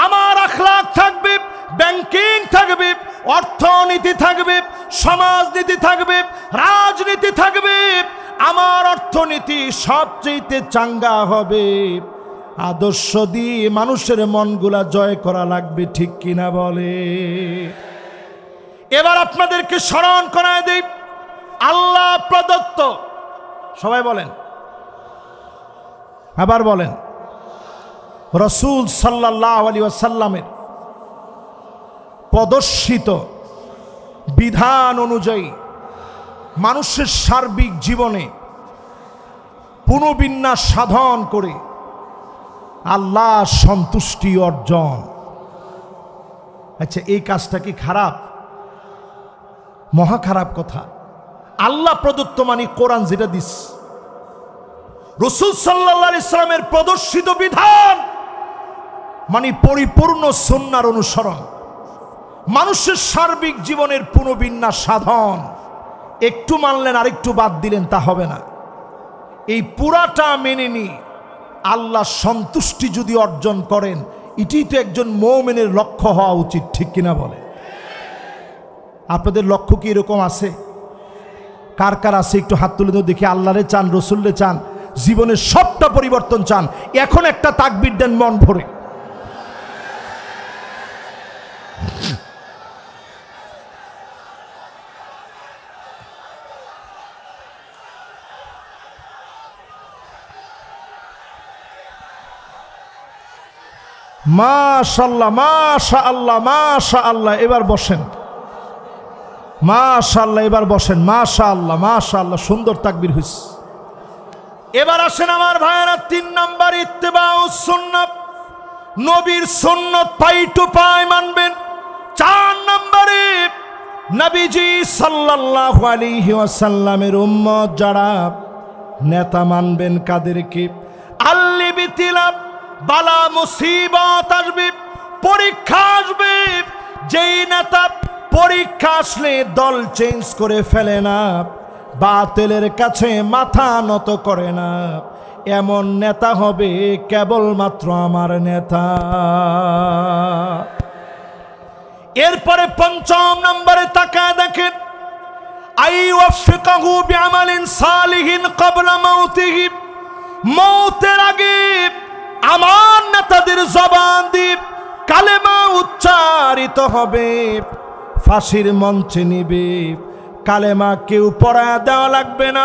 Speaker 1: আমার আখলাক থাকবে, ব্যাংকিং থাকবে, অর্থনীতি থাকবে, সমাজনীতি থাকবে, রাজনীতি থাকবে। আমার অর্থনীতি সবচেয়ে চাঙ্গা হবে। আদর্শ দিয়ে মানুষের মনগুলা জয় করা লাগবে, ঠিক কিনা বলে? এবার আপনাদেরকে স্মরণ করায় দেই আল্লাহ প্রদত্ত, সবাই বলেন, আবার বলেন, রাসূল সাল্লাল্লাহু আলাইহি ওয়াসাল্লামের প্রদর্শিত বিধান অনুযায়ী মানুষের সার্বিক জীবনে পুনর্বিন্যাস সাধন করে আল্লাহর সন্তুষ্টি অর্জন। আচ্ছা, এই কাজটা কি খারাপ? মহা খারাপ কথা। আল্লাহ প্রদত্ত মানে কোরআন যেটা দিস, রাসূল সাল্লাল্লাহু আলাইহি সাল্লামের প্রদর্শিত বিধান মানে পরিপূর্ণ সুন্নাহর অনুসরণ, মানুষের সার্বিক জীবনের পুনর্বিন্যাস সাধন। একটু মানলেন আর একটু বাদ দিলেন তা হবে না। এই পুরাটা মেনে নিয়ে আল্লাহ সন্তুষ্টি যদি অর্জন করেন, এটি তো একজন মুমিনের লক্ষ্য হওয়া উচিত, ঠিক কিনা বলে? আপনাদের লক্ষ্য কি এরকম আছে? কার কার আছে একটু হাত তুলে দাও দেখি। আল্লাহরে চান, রসুলরে চান, জীবনের সবটা পরিবর্তন চান। এখন একটা তাকবীর দেন মন ভরে। মাশাআল্লাহ, মাশাআল্লাহ, মাশাআল্লাহ। এবার বসেন। মাশাআল্লাহ, এবার বসেন। মাশাআল্লাহ, মাশাআল্লাহ, সুন্দর তাকবীর হইছে। এবার আসেন আমার ভাইয়েরা, 3 নাম্বার ইত্তেবাউস সুন্নাত, নবীর সুন্নাত পাই টু পাই মানবেন। 4 নম্বরে নবীজি সাল্লাল্লাহু আলাইহি ওয়াসাল্লামের উম্মত যারা, নেতা মানবেন কাদেরকে? আল্লি বিতিলাব, বালা মুসিবত আসবে, পরীক্ষা আসবে, যেই নেতা পরীক্ষা আসলে দল চেঞ্জ করে ফেলে না, বাতিলের কাছে মাথা নত করে না, এমন নেতা হবে কেবলমাত্র আমার নেতা। এরপরে 5 নম্বরে তাকায় দেখেন, আইওয়াফিকাহু বিআমালিন সালিহিন ক্বাবলা মাউতিহি, মওতের আগে আমার নেতাদের জবান দিয়ে কালেমা উচ্চারিত হবে, ফাঁসির মঞ্চে নিবে, কালেমা কেউ পড়ায় দেওয়া লাগবে না,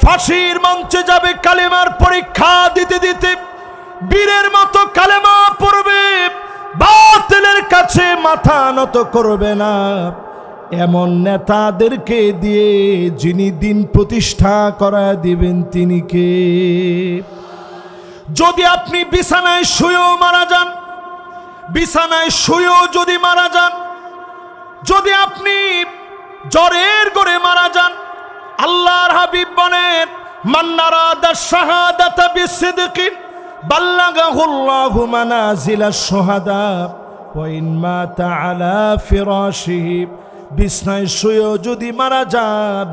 Speaker 1: ফাঁসির মঞ্চে যাবে, কালেমার পরীক্ষা দিতে দিতে বীরের মতো কালেমা পড়বে, বাতিলের কাছে মাথা নত করবে না। এমন নেতাদেরকে দিয়ে যিনি দিন প্রতিষ্ঠা করা দিবেন তিনি কে? যদি আপনি বিছানায় শুয়েও মারা যান, বিছানায় শুয়েও যদি মারা যান, যদি আপনি জ্বরের ঘরে মারা যান, আল্লাহর হাবিব বলেন, মান নারাদা শাহাদাতা বিসিদকিন বাল্লাগাহুল্লাহু মানাজিলাশ শুহাদা ওয়া ইন মাতা আলা ফিরাশিহি, বিছানায় শুয়েও যদি মারা যান,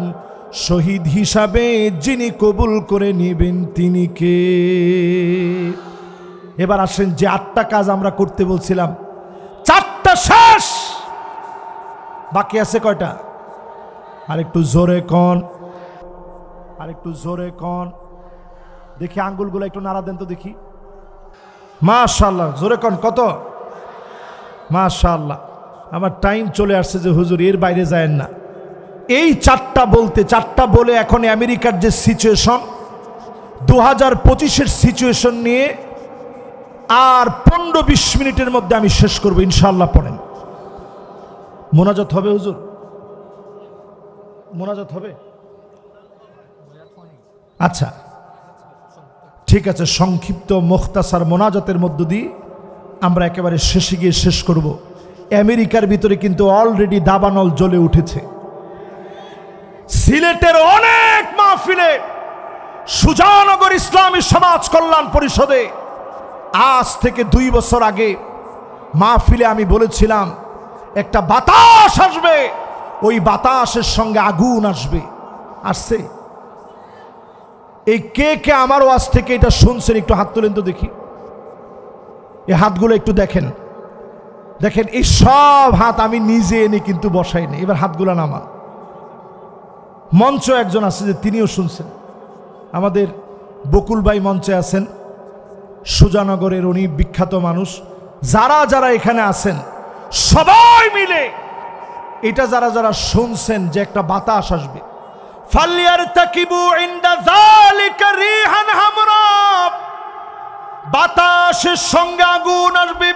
Speaker 1: শহীদ হিসাবে যিনি কবুল করে নেবেন তিনি কে? এবার আসেন, যে 8টা কাজ আমরা করতে বলছিলাম, 4টা শেষ, বাকি আছে কয়টা? আরেকটু জোরে কন, আরেকটু জোরে কন, দেখি আঙ্গুলগুলো একটু নাড়া দেন তো দেখি। মাশাআল্লাহ, জোরে কন, কত? মাশাআল্লাহ। আমার টাইম চলে আসছে যে হুজুর এর বাইরে যায়েন না। এই 4টা বলতে, 4টা বলে এখন আমেরিকার যে সিচুয়েশন, 2025-এর সিচুয়েশন নিয়ে আর 15-20 মিনিটের মধ্যে আমি শেষ করব ইনশাআল্লাহ। পড়েন। মোনাজাত হবে হুজুর? মোনাজাত হবে? আচ্ছা ঠিক আছে, সংক্ষিপ্ত মুখতাসার মোনাজাতের মধ্য দিয়ে আমরা একেবারে শেষে গিয়ে শেষ করব। আমেরিকার ভিতরে কিন্তু অলরেডি দাবানল জ্বলে উঠেছে। সিলেটের অনেক মাহফিলে, সুজানগর ইসলামী সমাজ কল্যাণ পরিষদে আজ থেকে 2 বছর আগে মাহফিলে আমি বলেছিলাম একটা বাতাস আসবে, ওই বাতাসের সঙ্গে আগুন আসবে। আসছে? এই কে কে আমার ওয়াজ থেকে এটা শুনছেন একটু হাত তোলেন তো দেখি। এই হাতগুলো একটু দেখেন, দেখেন এই সব হাত আমি নিজে এনে কিন্তু বসাইনি। এবার হাতগুলো নামান। মঞ্চ একজন আছে যে তিনিও শুনছেন, আমাদের বকুল ভাই মঞ্চে আছেন, সুজানগরের উনি বিখ্যাত মানুষ। যারা যারা এখানে আছেন সবাই মিলে এটা যারা যারা শুনছেন যে একটা বাতাস আসবে, ফালিয়ারতাকিবু ইনদা যালিকা রিহান হামরা, বাতাসের সঙ্গে আগুন আসবে।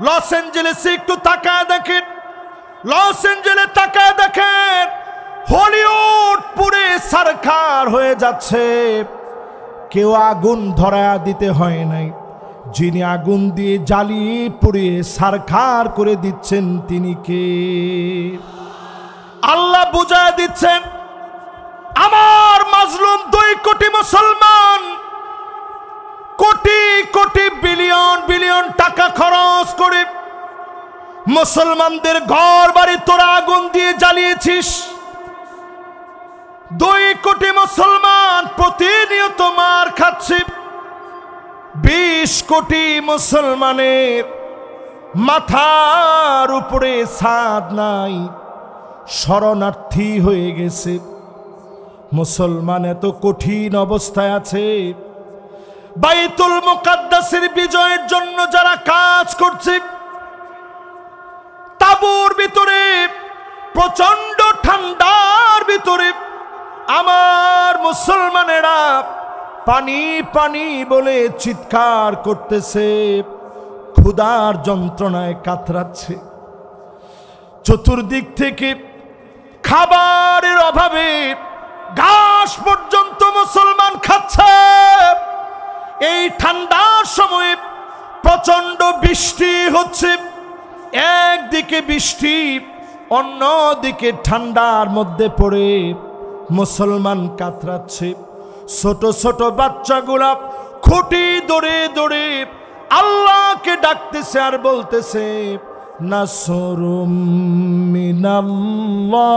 Speaker 1: লস অ্যাঞ্জেলেসে একটু তাকায় দেখেন, লস অ্যাঞ্জেলেস তাকায় দেখেন, হলিউড পুরে সারখার হয়ে যাচ্ছে। কেউ আগুন ধরা দিতে হয় নাই, যিনি আগুন দিয়ে জ্বালিয়ে পুড়িয়ে সারখার করে দিচ্ছেন তিনি কে? আল্লাহ বুঝায় দিচ্ছেন, আমার মাজলুম 2 কোটি মুসলমান কোটি কোটি বিলিয়ন বিলিয়ন টাকা খরচ করে মুসলমানদের ঘর বাড়ি তোরা আগুন দিয়ে জ্বালিয়েছিস। 2 কোটি মুসলমান প্রতিনিয়ত মার খাচ্ছে। 20 কোটি মুসলমানের মাথার উপরে ছাদ নাই, শরণার্থী হয়ে গেছে। মুসলমান এত কঠিন অবস্থায় আছে। বাইতুল মুকাদ্দাসের বিজয়ের জন্য যারা কাজ করছে, তাঁবুর ভিতরে প্রচন্ড ঠান্ডার ভিতরে আমার মুসলমানেরা পানি পানি বলে চিৎকার করতেছে। ক্ষুধার যন্ত্রণায় কাতরাচ্ছে। চতুর্দিক থেকে খাবারের অভাবে ঘাস পর্যন্ত মুসলমান খাচ্ছে। এই ঠান্ডার সময়ে প্রচন্ড বৃষ্টি হচ্ছে, একদিকে বৃষ্টি অন্যদিকে ঠান্ডার মধ্যে পড়ে মুসলমান কাতরাচ্ছে। ছোট ছোট বাচ্চাগুলা খুঁটি ধরে ধরে আল্লাহকে ডাকতেছে আর বলতেছে, নাসরুম মিনাল্লাহি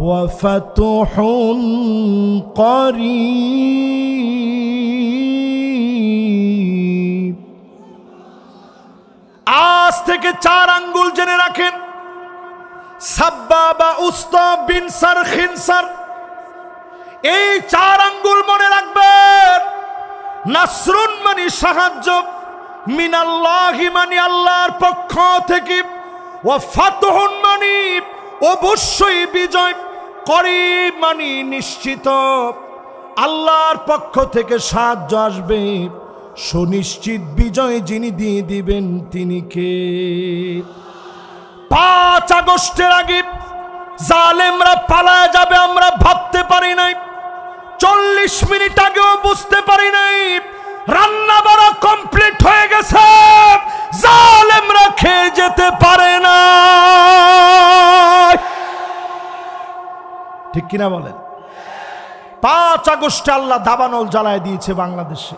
Speaker 1: ওয়া ফাতুহুন করিব। আজ থেকে 4 আঙ্গুল জেনে রাখেন, সাব্বাবা উস্তা বিনসার খিনসার, এই 4 আঙ্গুল মনে রাখবেন। নাসরুন মানে সাহায্য, মিনাল্লাহি মানে আল্লাহর পক্ষ থেকে, ওয়া ফাতুহুন মানে অবশ্যই বিজয়, করিব মানে নিশ্চিত আল্লাহর পক্ষ থেকে সাহায্য আসবে। সুনিশ্চিত বিজয় যিনি দিয়ে দিবেন তিনি কে? 5 আগস্টের আগে জালেমরা পালায় যাবে আমরা ভাবতে পারি নাই। 40 মিনিট আগেও বুঝতে পারি নাই। রান্না বাড়া কমপ্লিট হয়ে গেছে, জালেমরা খেয়ে যেতে পারে না। ঠিক কিনা বলেন? 5 আগস্টে আল্লাহ দাবানল জ্বালায় দিয়েছে বাংলাদেশে।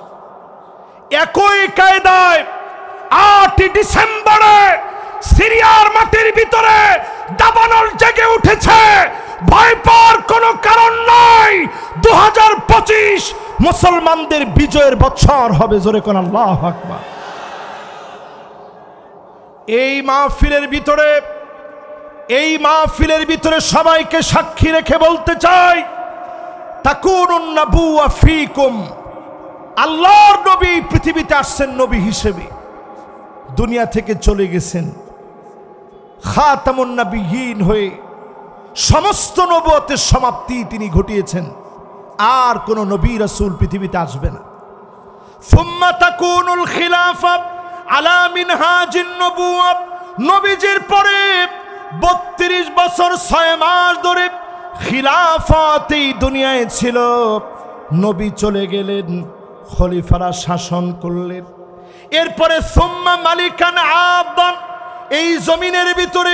Speaker 1: একই কায়দায় 8 ডিসেম্বরে সিরিয়ার মাটির ভিতরে দাবানল জেগে উঠেছে। ভয় পাওয়ার কোনো কারণ নাই। 2025 মুসলমানদের বিজয়ের বছর হবে। জোরে কোন আল্লাহু আকবার। এই মাহফিলের ভিতরে সবাইকে সাক্ষী রেখে বলতে চাই, তাকুনুন নাবুওয়া ফীকুম। আল্লাহর নবী পৃথিবীতে আসছেন নবী হিসেবে, দুনিয়া থেকে চলে গেছেন খাতামুন নবিয়্যিন হয়ে। সমস্ত নবুয়তের সমাপ্তি তিনি ঘটিয়েছেন। আর কোন নবী রাসূল পৃথিবীতে আসবে না। সুম্মা তাকুনুল খিলাফা আলা মিনহাজিন নবুওয়া। নবীজির পরে 32 বছর 6 মাস ধরে খিলাফত এই দুনিয়ায় ছিল। নবী চলে গেলেন, খলিফারা শাসন করলেন। এরপরে সুম্মা মালিকান আবদান, এই জমিনের ভিতরে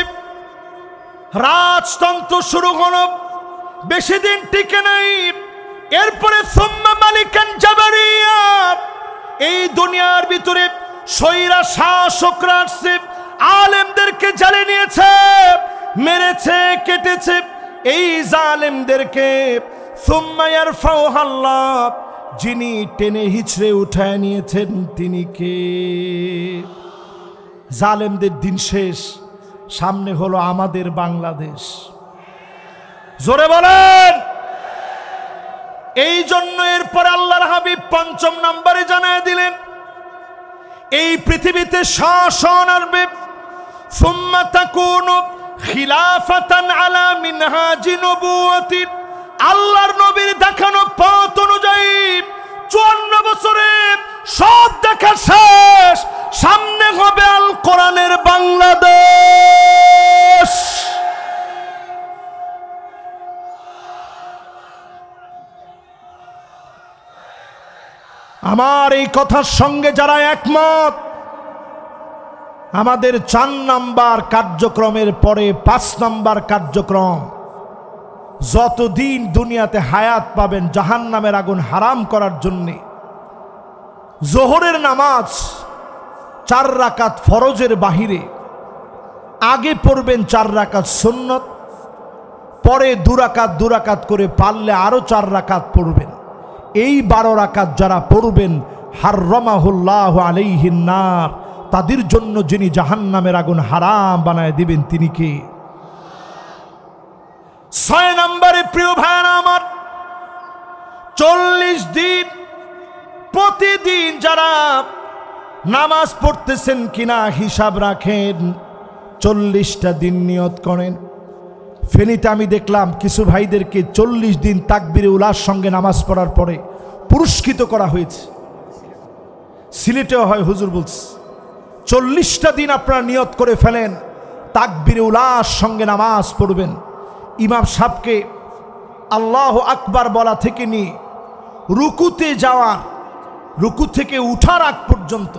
Speaker 1: রাজতন্ত্র শুরু হলো, বেশি দিন টিকে নাই। এরপরে সুম্মা মালিকান জাবারিয়া, এই দুনিয়ার ভিতরে স্বৈরা শাসকরা আসছে, আলেমদেরকে জ্বালিয়ে নিয়েছে, মেরেছে, কেটেছে এই জালেমদেরকে। সুম্মা ইয়ারফাউহাল্লাহ, যিনি টেনে হিচড়ে উঠায় নিয়েছেন তিনি কে? জালেমদের দিন শেষ, সামনে হলো আমাদের বাংলাদেশ। জোরে বলেন। এই জন্য এরপরে আল্লাহর হাবিব 5 নম্বরে জানায় দিলেন, এই পৃথিবীতে শাসন আসবে। সুম্মা তাকুনু খিলাফাতান আলা মিনহাজি নবুওয়াতি। আল্লাহর নবীর দেখানো পথ অনুযায়ী 54 বছরে সব দেখা শেষ, সামনে হবে আল কোরআনের বাংলাদেশ। আমার এই কথার সঙ্গে যারা একমত, আমাদের 4 নাম্বার কার্যক্রমের পরে 5 নাম্বার কার্যক্রম, যতদিন দুনিয়াতে হায়াত পাবেন জাহান্নামের আগুন হারাম করার জন্যে জোহরের নামাজ 4 রাকাত ফরজের বাহিরে আগে পড়বেন 4 রাকাত সুন্নত, পরে 2 রাকাত করে পারলে আরো 4 রাকাত পড়বেন। এই 12 রাকাত যারা পড়বেন, হাররামাহুল্লাহু আলাইহিন নার, তাদের জন্য যিনি জাহান্নামের আগুন হারাম বানায় দিবেন তিনি কে? 6 নম্বরে প্রিয় ভাইরা আমার, 40 দিন প্রতিদিন যারা নামাজ পড়তেছেন কিনা হিসাব রাখেন। 40টা দিন নিয়ত করেন। ফেনীতে আমি দেখলাম কিছু ভাইদেরকে 40 দিন তাকবীরে উলার সঙ্গে নামাজ পড়ার পরে পুরস্কৃত করা হয়েছে। সিলেটেও হয়, হুজুর বলছে 40টা দিন আপনারা নিয়ত করে ফেলেন, তাকবীরে উলার সঙ্গে নামাজ পড়বেন। ইমাম সাহেবকে আল্লাহু আকবার বলা থেকে নিয়ে রুকুতে যাওয়ার, রুকু থেকে উঠার আগ পর্যন্ত,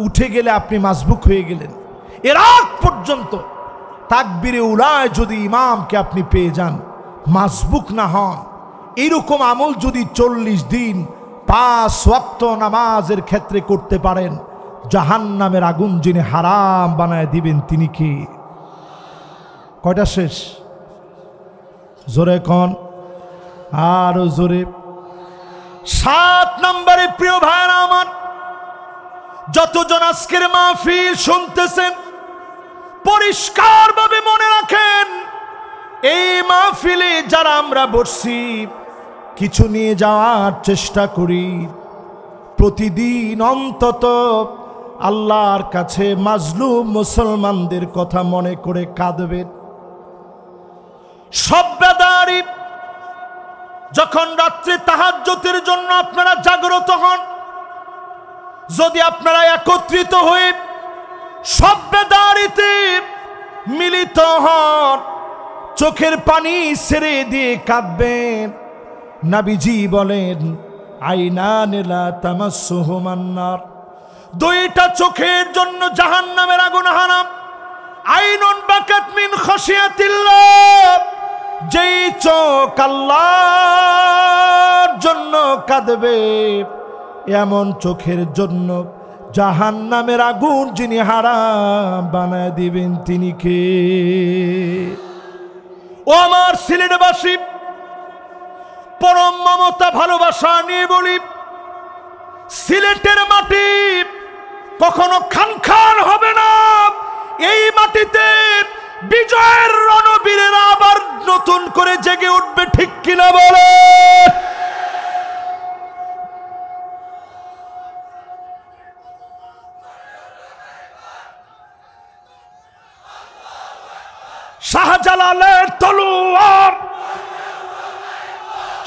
Speaker 1: উঠে গেলে আপনি মাসবুক হয়ে গেলেন, এর আগ পর্যন্ত তাকবীরে উলায় যদি ইমামকে আপনি পেয়ে যান, মাসবুক না হন, এইরকম আমল যদি 40 দিন 5 ওয়াক্ত নামাজের ক্ষেত্রে করতে পারেন, জাহান্নামের আগুন যিনি হারাম বানায় দিবেন তিনি কে? কয়টা শেষ? জোরে কোন, আরো জোরে। 7 নম্বরে প্রিয় ভাইরা আমার, যতজন আজকের মাহফিল শুনতেছেন পরিষ্কারভাবে মনে রাখেন, এই মাহফিলে যারা আমরা বসছি কিছু নিয়ে যাওয়ার চেষ্টা করি, প্রতিদিন অন্তত আল্লাহর কাছে মাজলুম মুসলমানদের কথা মনে করে কাঁদবেন। সব্বাদারি যখন রাত্রে তাহাজ্জুদের জন্য আপনারা জাগ্রত হন, যদি আপনারা একত্রিত হয়ে সব্বাদারিতে মিলিত হন, চোখের পানি ছেড়ে দিয়ে কাঁদবেন। নবীজি বলেন আইনান লা তামাসসুহুমান নার, দুইটা চোখের জন্য জাহান্নামের আগুন হারাম। আইনুন বাকাত মিন খাশিয়াতিল্লাহ, যেই চোখ আল্লাহর জন্য কাঁদবে, এমন চোখের জন্য জাহান্নামের আগুন যিনি হারাম বানায় দিবেন তিনি কে? ও আমার সিলেটবাসী, পরম মমতা ভালোবাসা নিয়ে বলি, সিলেটের মাটি কখনো খানখান হবে না। এই মাটিতে বিজয়ের রণবীরেরা আবার নতুন করে জেগে উঠবে, ঠিক কিনা বলে? শাহজালালের তলোয়ার,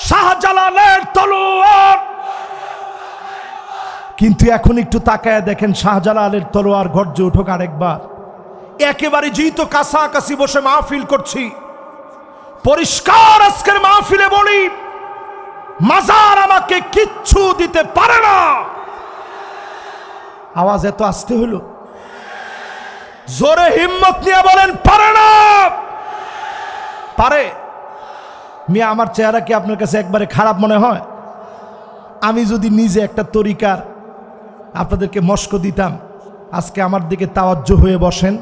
Speaker 1: শাহজালালের তলোয়ার। কিন্তু এখন একটু তাকায় দেখেন, শাহজালালের তলোয়ার গর্জে উঠুক আরেকবার। একেবারে যেহেতু কাছাকাছি বসে মাহফিল করছি, পরিষ্কার আজকের মাহফিলে বলি, মাজার আমাকে কিচ্ছু দিতে পারে না। আওয়াজ এত আসতে হলো, জোরে হিম্মত নিয়ে বলেন পারে না। পারে। মিয়া আমার চেহারা কি আপনার কাছে একবারে খারাপ মনে হয়? আমি যদি নিজে একটা তরিকার আপনাদেরকে মস্ক দিতাম, আজকে আমার দিকে তাওয়াজ্জু হয়ে বসেন,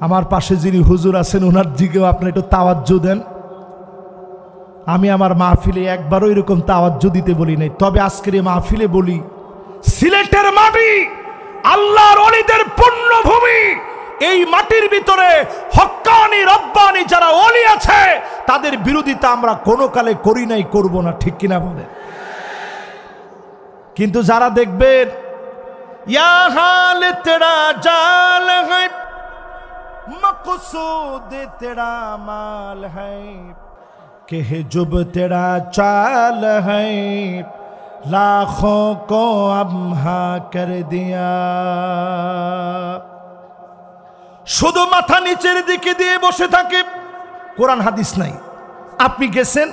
Speaker 1: আমার পাশে যিনি হুজুর আছেন ওনার দিকেও আপনি একটু তাওয়াজ্জু দেন। আমি আমার মাহফিলে একবারও এরকম তাওয়াজ্জু দিতে বলি নাই, তবে আজকের এই মাহফিলে বলি, সিলেটের মাটি আল্লাহর ওলিদের পুণ্যভূমি। এই মাটির ভিতরে হক্কানি রব্বানি যারা ওলি আছে তাদের বিরোধিতা আমরা কোনো কালে করি নাই, করব না, ঠিক কিনা বলে? কিন্তু যারা দেখবেন ইয়া হাল তেরা জাল है मकसूद तेरा माल है कि जुब तेरा चाल है लाखों को अम्हा कर दिया। শুধু মাথা নিচের দিকে দিয়ে বসে থাকে, কোরআন হাদিস নাই। আপনি গেছেন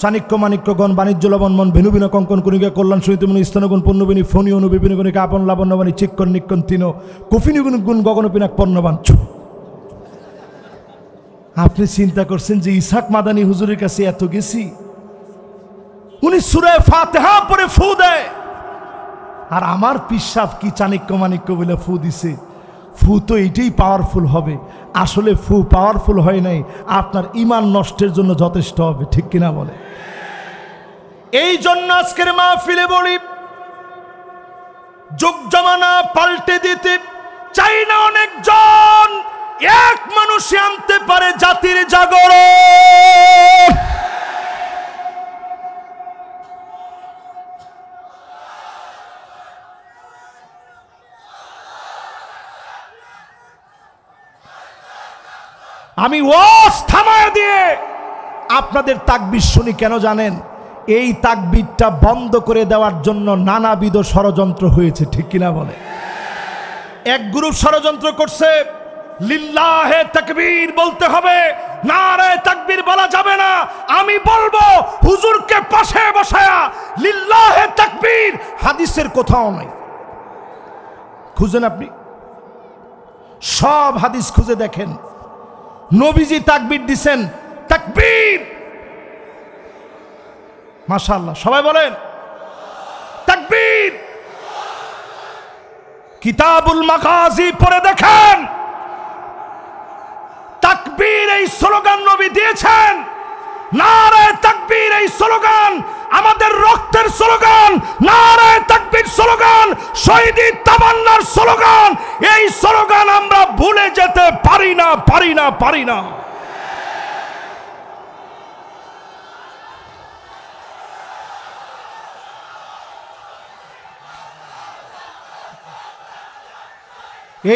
Speaker 1: চাণক্য মাণিক্যগণ বাণিজ্য লবণমন ভেনুবিন কঙ্কন কণিকা কল্যাণ সহিতমনি স্তনগুণ পণ্যবিনী ফণি অনুবিপিনী কণিকা আপন লাবণ্যবাণী চিক্কন নিক্কন তিন কুফিনিগুণ গুণ গগনপিনাক পণ্যবান। আপনি চিন্তা করছেন যে ইসহাক মাদানী হুজুরের কাছে এত গেছি, উনি সূরা ফাতিহা পড়ে ফু দেয়, আর আমার পিসাব কি চাণক্য মাণিক্য বলে ফু দিছে। ফু তো এইটাই পাওয়ারফুল হবে, আসলে ফু পাওয়ারফুল হয় নাই, আপনার ঈমান নষ্টের জন্য যথেষ্ট হবে, ঠিক কিনা বলে? এই জন্য আজকের মাহফিলে বলি, যুগ জামানা পাল্টে দিতে চাই না অনেকজন, এক মানুষই আনতে পারে জাতির জাগরণ। আমি ওয়াজ থামায় দিয়ে আপনাদের তাকবীর শুনি কেন জানেন? এই তাকবীরটা বন্ধ করে দেওয়ার জন্য নানাবিধ ষড়যন্ত্র হয়েছে, ঠিক কিনা বলে? এক গ্রুপ ষড়যন্ত্র করছে লিল্লাহে তাকবীর বলতে হবে, নারে তাকবীর বলা যাবে না। আমি বলবো হুজুরকে পাশে বসায়া লিল্লাহে তাকবীর হাদিসের কোথাও নাই। খুঁজেন, আপনি সব হাদিস খুঁজে দেখেন, নবীজি তাকবীর দিছেন, তাকবীর। মাশাআল্লাহ, সবাই বলেন তাকবীর। কিতাবুল মাগাজি পড়ে দেখেন, তাকবীর এই স্লোগান নবী দিয়েছেন। নারে তাকবীর এই স্লোগান আমাদের রক্তের স্লোগান, নারে তাকবীর স্লোগান শহীদের তামান্নার স্লোগান। এই স্লোগান আমরা ভুলে যেতে পারি না, পারি না, পারি না।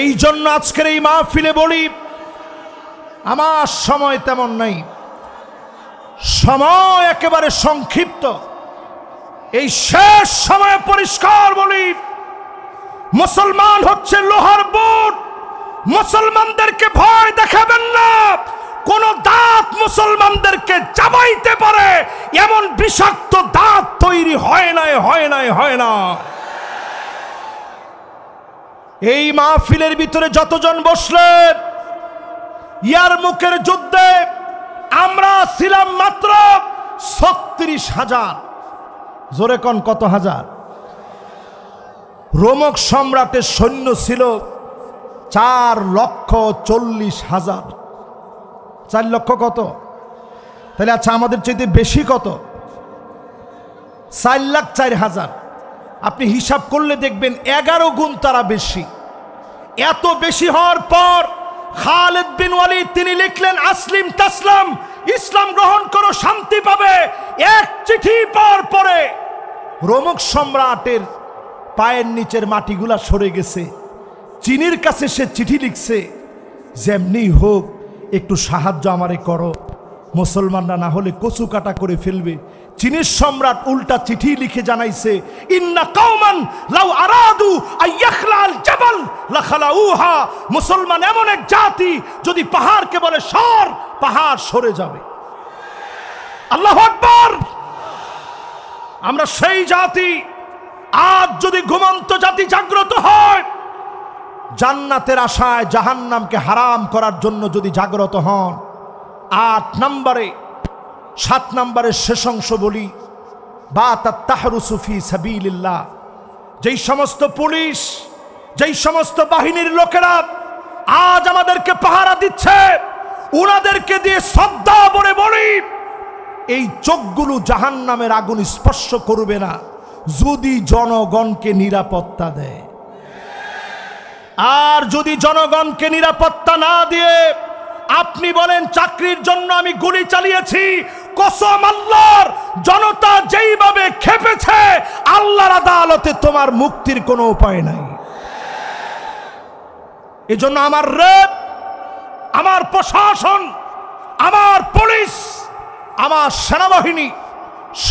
Speaker 1: এই জন্য আজকের এই মাহফিলে বলি, আমার সময় তেমন নাই, সময় একেবারে সংক্ষিপ্ত। এই শেষ সময়ে পরিষ্কার বলি, মুসলমান হচ্ছে লোহার বুট। মুসলমানদেরকে ভয় দেখাবেন না। কোন দাঁত মুসলমানদেরকে চাবাইতে পারে এমন বিষাক্ত দাঁত তৈরি হয় নাই, হয় নাই, হয় না। এই মাহফিলের ভিতরে যতজন বসলেন, ইয়ারমুকের যুদ্ধে আমরা ছিলাম মাত্র ৩৬,০০০। জোরে কোন কত হাজার? রোমক সম্রাটের সৈন্য ছিল ৪,৪০,০০০। ৪ লক্ষ কত? তাহলে আচ্ছা, আমাদের চাইতে বেশি কত? ৪,০৪,০০০। আপনি হিসাব করলে দেখবেন ১১ গুণ তারা বেশি। এত বেশি হওয়ার পর খালিদ বিন ওয়ালিদ তিনি লিখলেন, আসলিম তাসলাম, ইসলাম গ্রহণ করো, শান্তি পাবে। এক চিঠি পাওয়ার পরে রোমক সম্রাটের পায়ের নিচের মাটিগুলা সরে গেছে। চীনের কাছে সে চিঠি লিখছে, যেমনি হোক একটু সাহায্য আমারে করো, মুসলমানরা না হলে কচু কাটা করে ফেলবে। চীনের সম্রাট উল্টা চিঠি লিখে জানাইছে, ইন্না কওমান লাউ আরাদু আইয়াখলাল জাবাল লাখালাউহা। মুসলমান এমন এক জাতি, যদি পাহাড়কে বলে সর, পাহাড় সরে যাবে। আল্লাহু আকবার। আমরা সেই জাতি। আজ যদি ঘুমন্ত জাতি জাগ্রত হয়, জান্নাতের আশায় জাহান্নামকে হারাম করার জন্য যদি জাগ্রত হন, ৮ নম্বরে ৭ নম্বরের শেষ অংশ বলি, বাতাত তাহরুসু ফি সাবিলিল্লাহ। যেই সমস্ত পুলিশ, যেই সমস্ত বাহিনীর লোকেরা আজ আমাদেরকে পাহারা দিচ্ছে, উনাদেরকে দিয়ে শ্রদ্ধা বলে বলি, এই চোখগুলো জাহান্নামের আগুন স্পর্শ করবে না যদি জনগণকে নিরাপত্তা দেয়। আর যদি জনগণকে নিরাপত্তা না দিয়ে আপনি বলেন চাকরির জন্য আমি গুলি চালিয়েছি, কসম আল্লাহর, জনতা যেইভাবে খেপেছে, আল্লাহর আদালতে তোমার মুক্তির কোনো উপায় নাই। এজন্য আমার রেড, আমার প্রশাসন, আমার পুলিশ, আমার সেনাবাহিনী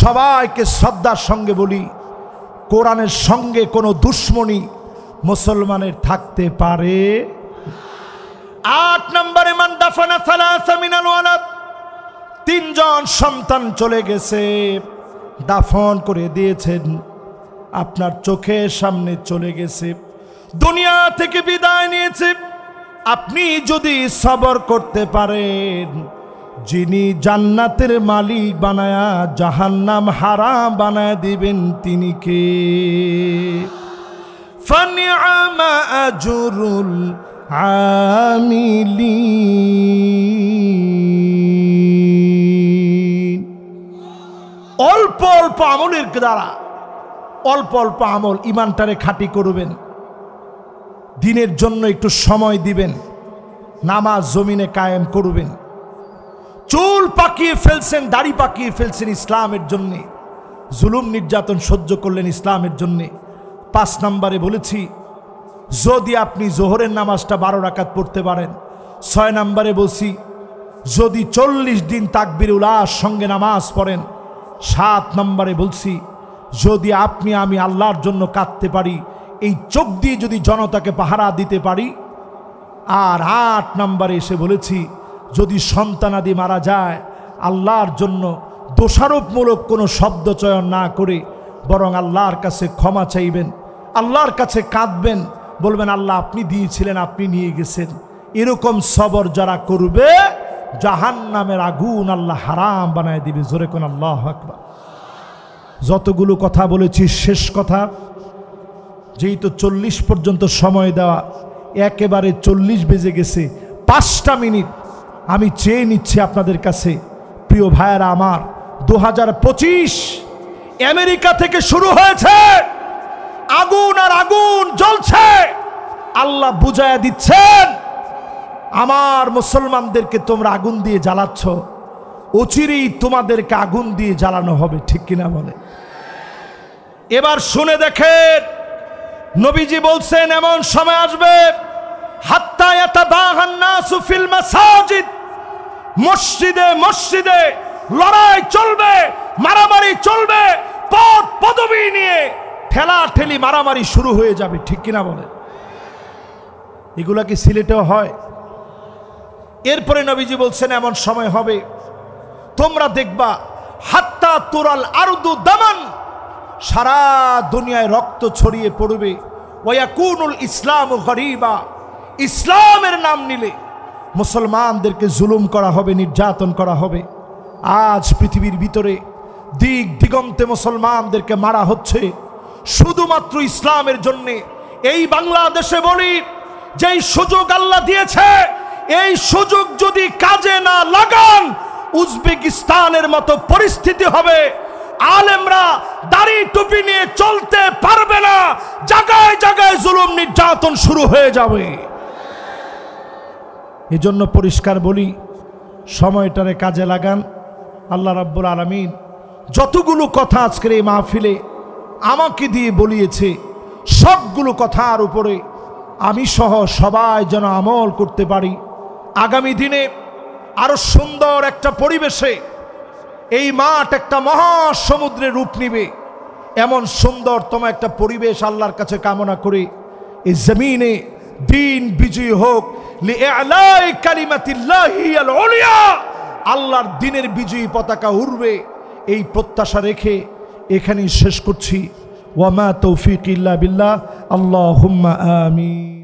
Speaker 1: সবাইকে শ্রদ্ধার সঙ্গে বলি, কোরআনের সঙ্গে কোনো দুশ্মনী মুসলমানের থাকতে পারে। ৮ নম্বরে মান দাফানা সালাসা মিনাল ওয়ালাদ। ৩ জন সন্তান চলে গেছে, দাফন করে দিয়েছেন, আপনার চোখের সামনে চলে গেছে, দুনিয়া থেকে বিদায় নিয়েছে। আপনি যদি সবর করতে পারেন, যিনি জান্নাতের মালিক বানায়া জাহান্নাম হারাম বানায় দিবেন তিনি কে? ফানিআমা আজরুল আমিলিন। অল্প অল্প আমলের দ্বারা, অল্প অল্প আমল, ইমানটারে খাঁটি করবেন, দিনের জন্য একটু সময় দিবেন, নামাজ জমিনে কায়েম করবেন। চুল পাকিয়ে ফেলছেন, দাড়ি পাকিয়ে ফেলছেন ইসলামের জন্যে, জুলুম নির্যাতন সহ্য করলেন ইসলামের জন্যে। ৫ নম্বরে বলেছি, যদি আপনি জোহরের নামাজটা 12 রাকাত পড়তে পারেন। ৬ নম্বরে বলছি, যদি 40 দিন তাকবীর উলার সঙ্গে নামাজ পড়েন, 7 নম্বরে বলছি, যদি আপনি আমি আল্লাহর জন্য কাঁদতে পারি, এই চোখ দিয়ে যদি জনতাকে পাহারা দিতে পারি। আর 8 নম্বরে এসে বলেছি, যদি সন্তানাদি মারা যায়, আল্লাহর জন্য দোষারোপমূলক কোনো শব্দ চয়ন না করে বরং আল্লাহর কাছে ক্ষমা চাইবেন, আল্লাহর কাছে কাঁদবেন, বলবেন আল্লাহ আপনি দিয়েছিলেন, আপনি নিয়ে গেছেন। এরকম সবর যারা করবে, জাহান্নামের আগুন আল্লাহ হারাম বানায় দিবে। জোরে কোন আল্লাহু আকবার। যতগুলো কথা বলেছি, শেষ কথা, যেই তো 40 পর্যন্ত সময় দেওয়া, একেবারে 40 বেজে গেছে, 5টা মিনিট আমি চেয়ে নিচ্ছি আপনাদের কাছে। প্রিয় ভাইয়েরা আমার, 2025 আমেরিকা থেকে শুরু হয়েছে, আগুন আর আগুন জ্বলছে। আল্লাহ বুঝায়া দিচ্ছেন, আমার মুসলমানদেরকে তোমরা আগুন দিয়ে জ্বালাচ্ছ, অচিরেই তোমাদেরকে আগুন দিয়ে জ্বালানো হবে। ঠিক কিনা বলে? এবার শুনে দেখেন, নবীজি বলছেন এমন সময় আসবে, হাত্তা ইয়াতাবাগান নাসু ফিল মাসাজিদ, মসজিদে মসজিদে লড়াই চলবে, মারামারি চলবে, পদ পদবি নিয়ে ঠেলা ঠেলি মারামারি শুরু হয়ে যাবে। ঠিক কিনা বলে? এগুলা কি সিলেটেও হয়? এরপরে নবীজি বলছেন এমন সময় হবে, তোমরা দেখবা হাত্তা তুরাল আরদু দামান, সারা দুনিয়ায় রক্ত ছড়িয়ে পড়বে। ওয়ায়াকুনুল ইসলামু গরিবা, ইসলামের নাম নিলে মুসলমানদেরকে জুলুম করা হবে, নির্যাতন করা হবে। আজ পৃথিবীর ভিতরে দিক দিগন্তে মুসলমানদেরকে মারা হচ্ছে শুধুমাত্র ইসলামের জন্যে। এই বাংলাদেশে বলি, যেই সুযোগ আল্লাহ দিয়েছে, এই সুযোগ যদি কাজে না লাগান, উজবেকিস্তানের মতো পরিস্থিতি হবে। আলেমরা দাড়ি টুপি নিয়ে চলতে পারবে না, জায়গায় জায়গায় জুলুম নির্যাতন শুরু হয়ে যাবে। এজন্য পরিষ্কার বলি, সময়টারে কাজে লাগান। আল্লাহ রাব্বুল আলামিন যতগুলো কথা আজকের এই মাহফিলে আমাকে দিয়ে বলিয়েছে, সবগুলো কথার উপরে আমি সহ সবাই যেন আমল করতে পারি। আগামী দিনে আরো সুন্দর একটা পরিবেশে এই মাঠ একটা মহাসমুদ্রের রূপ নিবে, এমন সুন্দরতম একটা পরিবেশ আল্লাহর কাছে কামনা করে এই জমিনে দিন বিজয়ী হোক, লিআলাই কালিমাতিল্লাহি আল উলিয়া, আল্লাহর দিনের বিজয়ী পতাকা উড়বে, এই প্রত্যাশা রেখে এখানেই শেষ করছি। ওয়া মা তৌফিক ইল্লা বিল্লাহ। আল্লাহুম্মা আমিন।